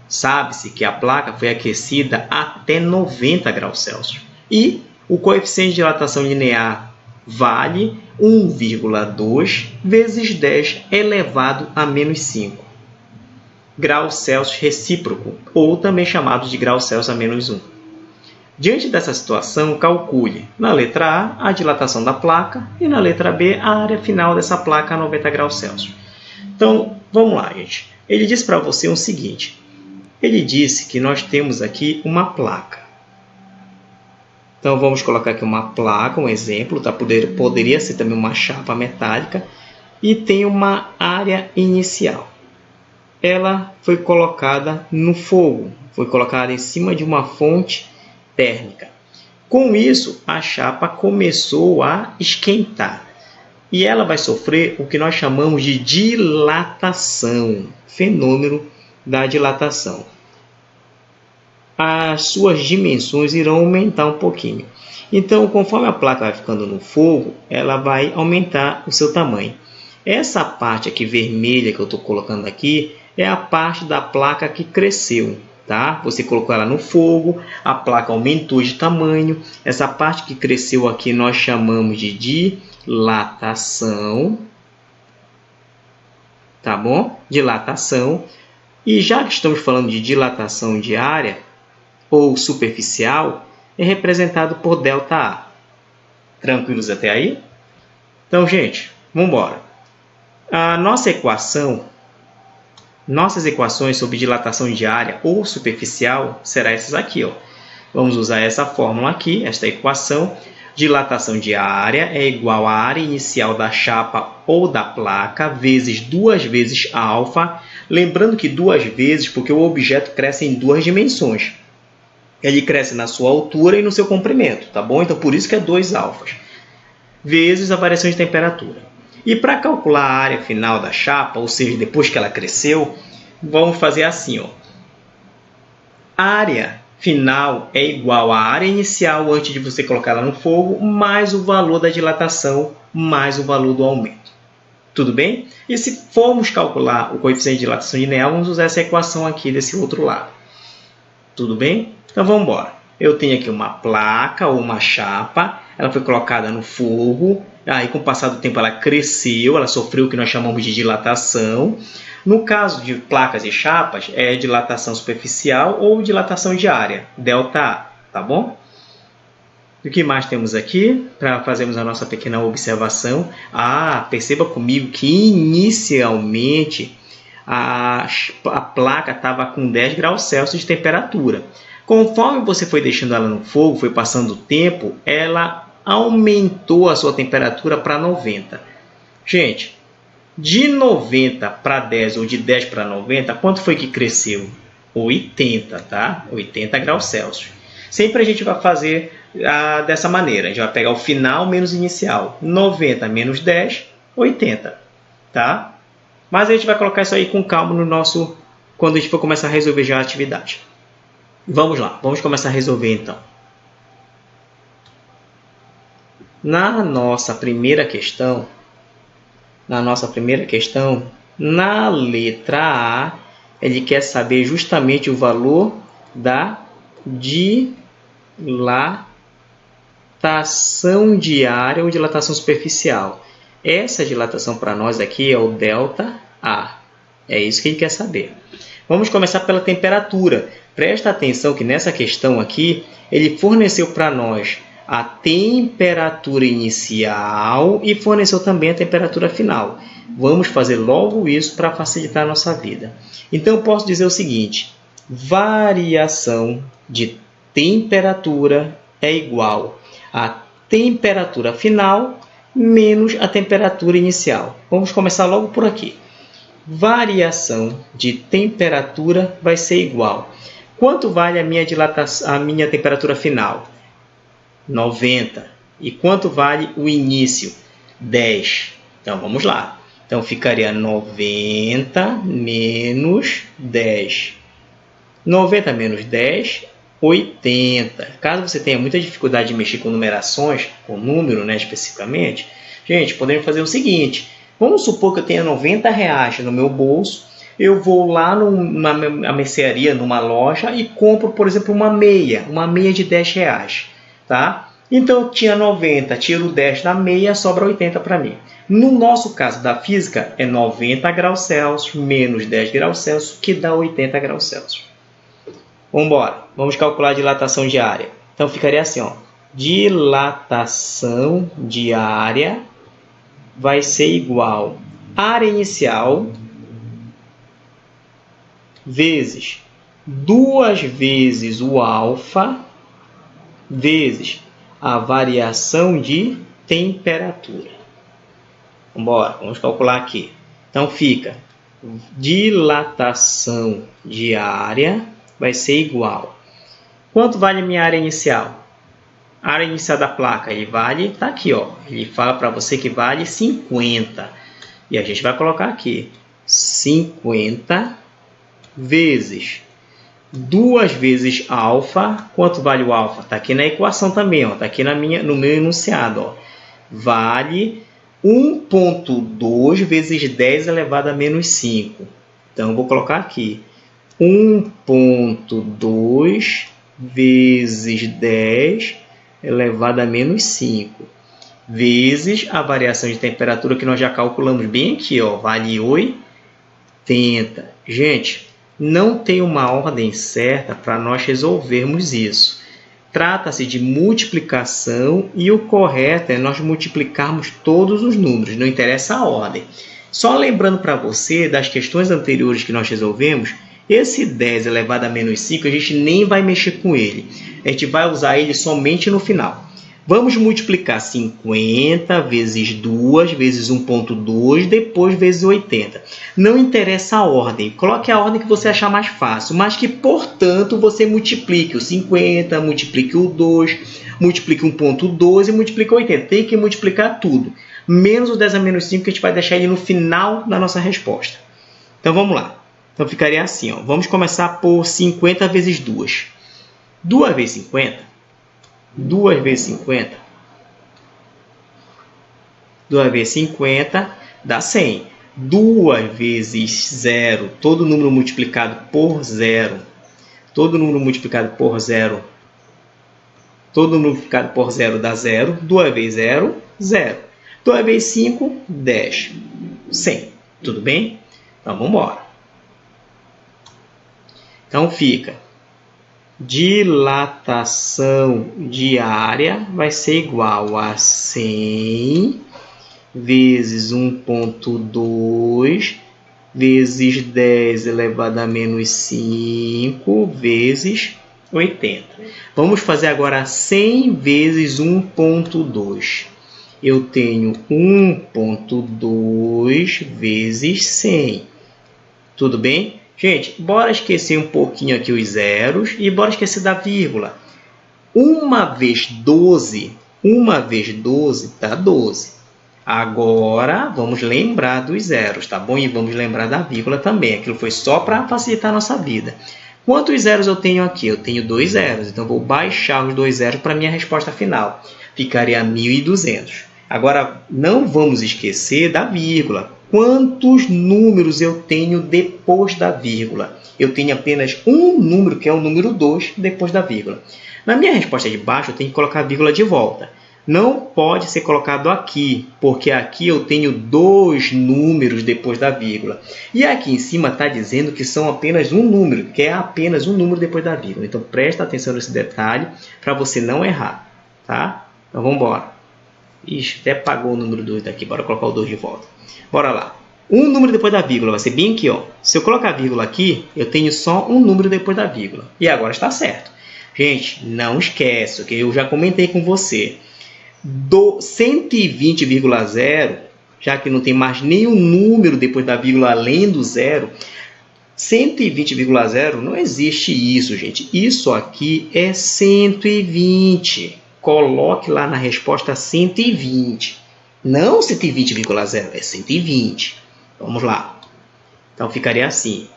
Sabe-se que a placa foi aquecida até 90 graus Celsius. E o coeficiente de dilatação linear vale 1,2 vezes 10 elevado a menos 5 graus Celsius recíproco, ou também chamado de graus Celsius a menos 1. Diante dessa situação, calcule na letra A a dilatação da placa e na letra B a área final dessa placa a 90 graus Celsius. Então, vamos lá, gente. Ele disse para você o seguinte. Ele disse que nós temos aqui uma placa. Então, vamos colocar aqui uma placa, um exemplo. Tá? Poderia ser também uma chapa metálica. E tem uma área inicial. Ela foi colocada no fogo. Foi colocada em cima de uma fonte térmica. Com isso, a chapa começou a esquentar. E ela vai sofrer o que nós chamamos de dilatação. Fenômeno da dilatação. As suas dimensões irão aumentar um pouquinho. Então, conforme a placa vai ficando no fogo, ela vai aumentar o seu tamanho. Essa parte aqui vermelha que eu estou colocando aqui é a parte da placa que cresceu. Tá? Você colocou ela no fogo, a placa aumentou de tamanho. Essa parte que cresceu aqui nós chamamos de dilatação. Tá bom? Dilatação. E já que estamos falando de dilatação diária ou superficial, é representado por ΔA. Tranquilos até aí? Então, gente, vamos embora. A nossas equações sobre dilatação diária ou superficial serão essas aqui. Ó. Vamos usar essa fórmula aqui, esta equação. Dilatação diária é igual à área inicial da chapa ou da placa vezes 2 vezes alfa. Lembrando que 2 vezes porque o objeto cresce em duas dimensões. Ele cresce na sua altura e no seu comprimento, tá bom? Então, por isso que é 2 alfas. Vezes a variação de temperatura. E para calcular a área final da chapa, ou seja, depois que ela cresceu, vamos fazer assim, ó. A área final é igual à área inicial antes de você colocar ela no fogo, mais o valor da dilatação, mais o valor do aumento. Tudo bem? E se formos calcular o coeficiente de dilatação linear, vamos usar essa equação aqui desse outro lado. Tudo bem? Então, vamos embora. Eu tenho aqui uma placa ou uma chapa, ela foi colocada no fogo, aí com o passar do tempo ela cresceu, ela sofreu o que nós chamamos de dilatação. No caso de placas e chapas, é dilatação superficial ou dilatação diária, ΔA, tá bom? O que mais temos aqui para fazermos a nossa pequena observação? Perceba comigo que inicialmente a placa estava com 10 graus Celsius de temperatura. Conforme você foi deixando ela no fogo, foi passando o tempo, ela aumentou a sua temperatura para 90. Gente, de 90 para 10 ou de 10 para 90, quanto foi que cresceu? 80, tá? 80 graus Celsius. Sempre a gente vai fazer dessa maneira. A gente vai pegar o final menos o inicial. 90 menos 10, 80. Tá? Mas a gente vai colocar isso aí com calma no nosso... quando a gente for começar a resolver já a atividade. Vamos lá. Vamos começar a resolver então. Na nossa primeira questão, na letra A, ele quer saber justamente o valor da dilatação diária ou dilatação superficial. Essa dilatação para nós aqui é o ΔA. É isso que ele quer saber. Vamos começar pela temperatura. Presta atenção que nessa questão aqui, ele forneceu para nós a temperatura inicial e forneceu também a temperatura final. Vamos fazer logo isso para facilitar a nossa vida. Então, eu posso dizer o seguinte: variação de temperatura é igual a temperatura final menos a temperatura inicial. Vamos começar logo por aqui. Variação de temperatura vai ser igual. Quanto vale a minha temperatura final? 90. E quanto vale o início? 10. Então, vamos lá. Então, ficaria 90 menos 10. 90 menos 10, 80. Caso você tenha muita dificuldade de mexer com numerações, com número, né, especificamente, gente, podemos fazer o seguinte. Vamos supor que eu tenha R$90 no meu bolso. Eu vou lá numa mercearia, numa loja, e compro, por exemplo, uma meia de R$10. Tá? Então, eu tinha 90, tiro 10 da meia, sobra 80 para mim. No nosso caso da física, é 90 graus Celsius menos 10 graus Celsius, que dá 80 graus Celsius. Vamos embora. Vamos calcular a dilatação diária. Então, ficaria assim, ó. Dilatação diária vai ser igual a área inicial vezes 2 vezes o alfa vezes a variação de temperatura. Vamos vamos calcular aqui. Então, fica dilatação diária vai ser igual. Quanto vale a minha área inicial? A área inicial da placa, ele vale, está aqui, ó. Ele fala para você que vale 50. E a gente vai colocar aqui 50 vezes 2 vezes alfa. Quanto vale o alfa? Está aqui na equação também, ó. Está aqui no meu enunciado, ó. Vale 1,2 vezes 10 elevado a menos 5. Então, eu vou colocar aqui 1,2 vezes 10 elevado a menos 5 vezes a variação de temperatura que nós já calculamos bem aqui, ó, vale 80. Gente, não tem uma ordem certa para nós resolvermos isso. Trata-se de multiplicação e o correto é nós multiplicarmos todos os números, não interessa a ordem. Só lembrando para você das questões anteriores que nós resolvemos, esse 10 elevado a menos 5, a gente nem vai mexer com ele. A gente vai usar ele somente no final. Vamos multiplicar 50 vezes 2 vezes 1,2, depois vezes 80. Não interessa a ordem. Coloque a ordem que você achar mais fácil, mas que, portanto, você multiplique o 50, multiplique o 2, multiplique 1,2 e multiplique o 80. Tem que multiplicar tudo. Menos o 10 a menos 5, que a gente vai deixar ele no final da nossa resposta. Então, vamos lá. Então, ficaria assim, ó. Vamos começar por 50 vezes 2. 2 vezes 50. 2 vezes 50. 2 vezes 50 dá 100. 2 vezes 0, todo número multiplicado por 0. Todo número multiplicado por 0. Todo número multiplicado por 0 dá 0. 2 vezes 0, 0. 2 vezes 5, 10. 100. Tudo bem? Então, vamos embora. Então, fica dilatação diária vai ser igual a 100 vezes 1,2 vezes 10 elevado a menos 5 vezes 80. Vamos fazer agora 100 vezes 1,2. Eu tenho 1,2 vezes 100. Tudo bem? Gente, bora esquecer um pouquinho aqui os zeros e bora esquecer da vírgula. 1 vezes 12 dá 12. Agora, vamos lembrar dos zeros, tá bom? E vamos lembrar da vírgula também. Aquilo foi só para facilitar a nossa vida. Quantos zeros eu tenho aqui? Eu tenho 2 zeros. Então, vou baixar os 2 zeros para a minha resposta final. Ficaria 1.200. Agora, não vamos esquecer da vírgula. Quantos números eu tenho depois da vírgula? Eu tenho apenas um número, que é o número 2, depois da vírgula. Na minha resposta de baixo, eu tenho que colocar a vírgula de volta. Não pode ser colocado aqui, porque aqui eu tenho 2 números depois da vírgula. E aqui em cima está dizendo que são apenas um número, que é apenas um número depois da vírgula. Então, presta atenção nesse detalhe para você não errar. Tá? Então, vamos embora. Ixi, até apagou o número 2 daqui. Bora colocar o 2 de volta. Bora lá. Um número depois da vírgula vai ser bem aqui. Ó. Se eu colocar a vírgula aqui, eu tenho só um número depois da vírgula. E agora está certo. Gente, não esquece, que eu já comentei com você. Do 120,0, já que não tem mais nenhum número depois da vírgula além do zero, 120,0 não existe isso, gente. Isso aqui é 120. Coloque lá na resposta 120. Não 120,0, é 120. Vamos lá. Então, ficaria assim.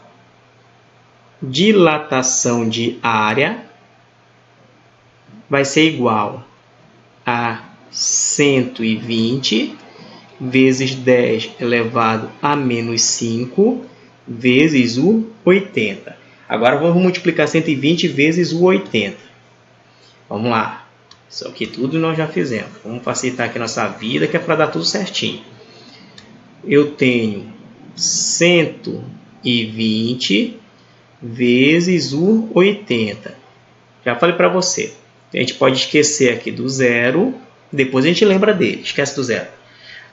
Dilatação de área vai ser igual a 120 vezes 10 elevado a menos 5 vezes o 80. Agora vamos multiplicar 120 vezes o 80. Vamos lá. Isso aqui tudo nós já fizemos. Vamos facilitar aqui a nossa vida, que é para dar tudo certinho. Eu tenho 120 vezes o 80. Já falei para você. A gente pode esquecer aqui do zero. Depois a gente lembra dele. Esquece do zero.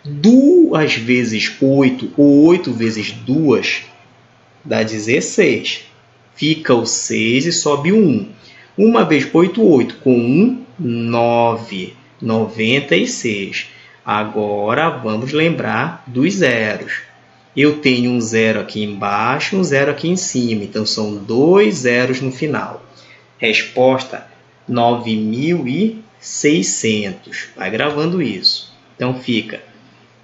2 vezes 8, ou 8 vezes 2, dá 16. Fica o 6 e sobe o 1. 1 vezes 8, 8. Com 1, 9. 96. Agora vamos lembrar dos zeros. Eu tenho um zero aqui embaixo, um zero aqui em cima. Então são 2 zeros no final. Resposta 9.600. Vai gravando isso. Então fica: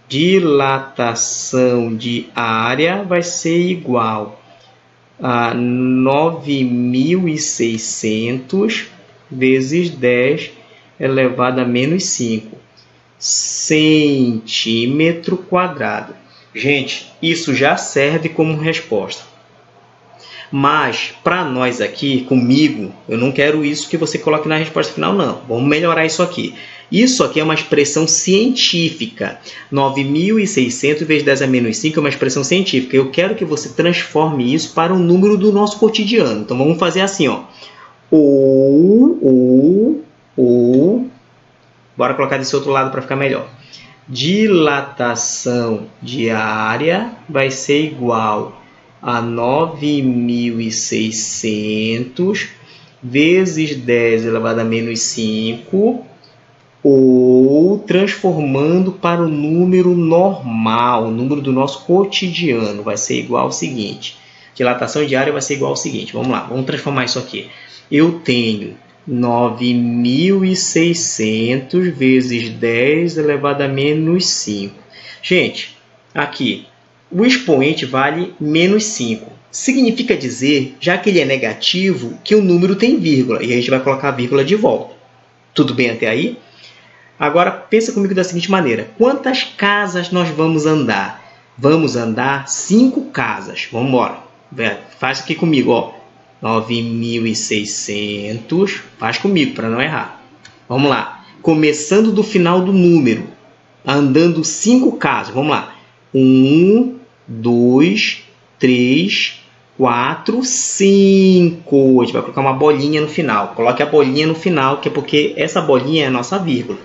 dilatação de área vai ser igual a 9.600 vezes 10 elevado a menos 5 centímetro quadrado. Gente, isso já serve como resposta. Mas, para nós aqui, comigo, eu não quero isso que você coloque na resposta final, não. Vamos melhorar isso aqui. Isso aqui é uma expressão científica. 9.600 vezes 10 a menos 5 é uma expressão científica. Eu quero que você transforme isso para um número do nosso cotidiano. Então, vamos fazer assim, ó. Bora colocar desse outro lado para ficar melhor. Dilatação de área vai ser igual a 9.600 vezes 10 elevado a menos 5, ou transformando para o número normal, o número do nosso cotidiano, vai ser igual ao seguinte. Dilatação de área vai ser igual ao seguinte. Vamos lá, vamos transformar isso aqui. Eu tenho 9.600 vezes 10 elevado a menos 5. Gente, aqui o expoente vale menos 5. Significa dizer, já que ele é negativo, que o número tem vírgula. E a gente vai colocar a vírgula de volta. Tudo bem até aí? Agora, pensa comigo da seguinte maneira. Quantas casas nós vamos andar? Vamos andar 5 casas. Vamos embora. Faz aqui comigo, ó. 9.600. Faz comigo para não errar. Vamos lá. Começando do final do número. Andando 5 casas. Vamos lá. 1, 2, 3, 4, 5. A gente vai colocar uma bolinha no final. Coloque a bolinha no final, que é porque essa bolinha é a nossa vírgula.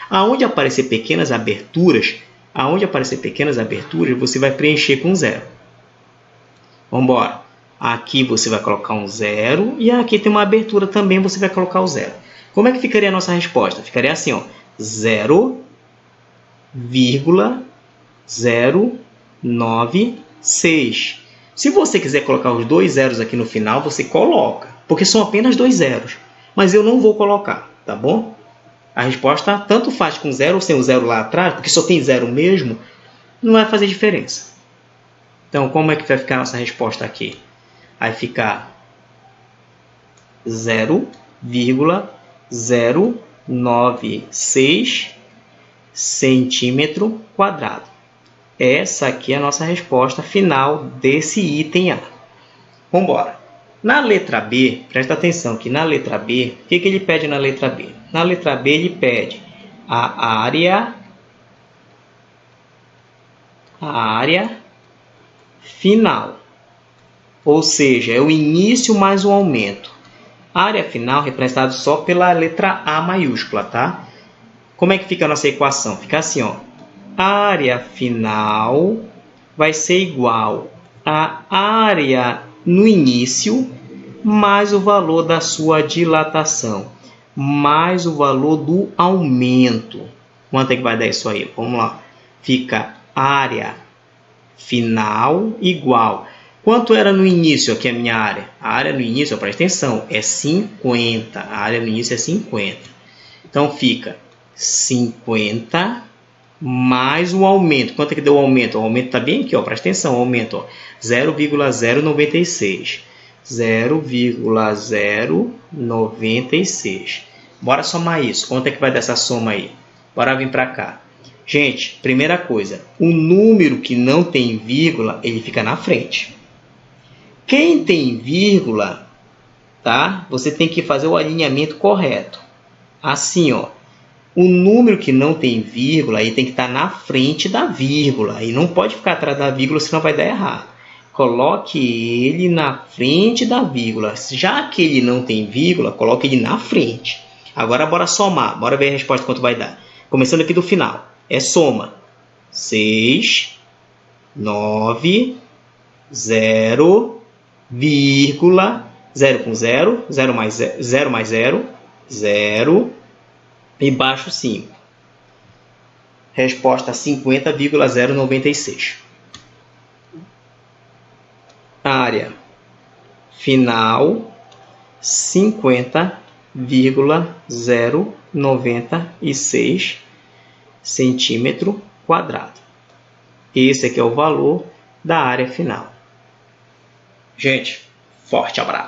Aonde aparecer pequenas aberturas, você vai preencher com zero. Vamos embora. Aqui você vai colocar um 0 e aqui tem uma abertura também, você vai colocar o 0. Como é que ficaria a nossa resposta? Ficaria assim, ó, 0,096. Se você quiser colocar os dois zeros aqui no final, você coloca, porque são apenas dois zeros. Mas eu não vou colocar, tá bom? A resposta tanto faz com zero ou sem o zero lá atrás, porque só tem zero mesmo, não vai fazer diferença. Então, como é que vai ficar a nossa resposta aqui? Vai ficar 0,096 centímetro quadrado. Essa aqui é a nossa resposta final desse item A. Vamos embora. Na letra B, presta atenção que na letra B, o que ele pede na letra B? Na letra B ele pede a área final. Ou seja, é o início mais o aumento. A área final representada só pela letra A maiúscula, tá? Como é que fica a nossa equação? Fica assim, ó. A área final vai ser igual à área no início mais o valor da sua dilatação, mais o valor do aumento. Quanto é que vai dar isso aí? Vamos lá. Fica área final igual. Quanto era no início aqui a minha área? A área no início, presta atenção, é 50. A área no início é 50. Então, fica 50 mais o aumento. Quanto é que deu o aumento? O aumento está bem aqui, ó, presta atenção, o aumento, 0,096. 0,096. Bora somar isso. Quanto é que vai dar essa soma aí? Bora vir para cá. Gente, primeira coisa, o número que não tem vírgula, ele fica na frente. Quem tem vírgula, tá? Você tem que fazer o alinhamento correto. Assim, ó. O número que não tem vírgula, aí tem que estar na frente da vírgula. E não pode ficar atrás da vírgula, senão vai dar errado. Coloque ele na frente da vírgula. Já que ele não tem vírgula, coloque ele na frente. Agora, bora somar. Bora ver a resposta quanto vai dar. Começando aqui do final. É soma. 6, 9, 0, vírgula, 0 com 0, 0 mais 0, 0, e baixo 5. Resposta 50,096. Área final 50,096 centímetro quadrado. Esse aqui é o valor da área final. Gente, forte abraço!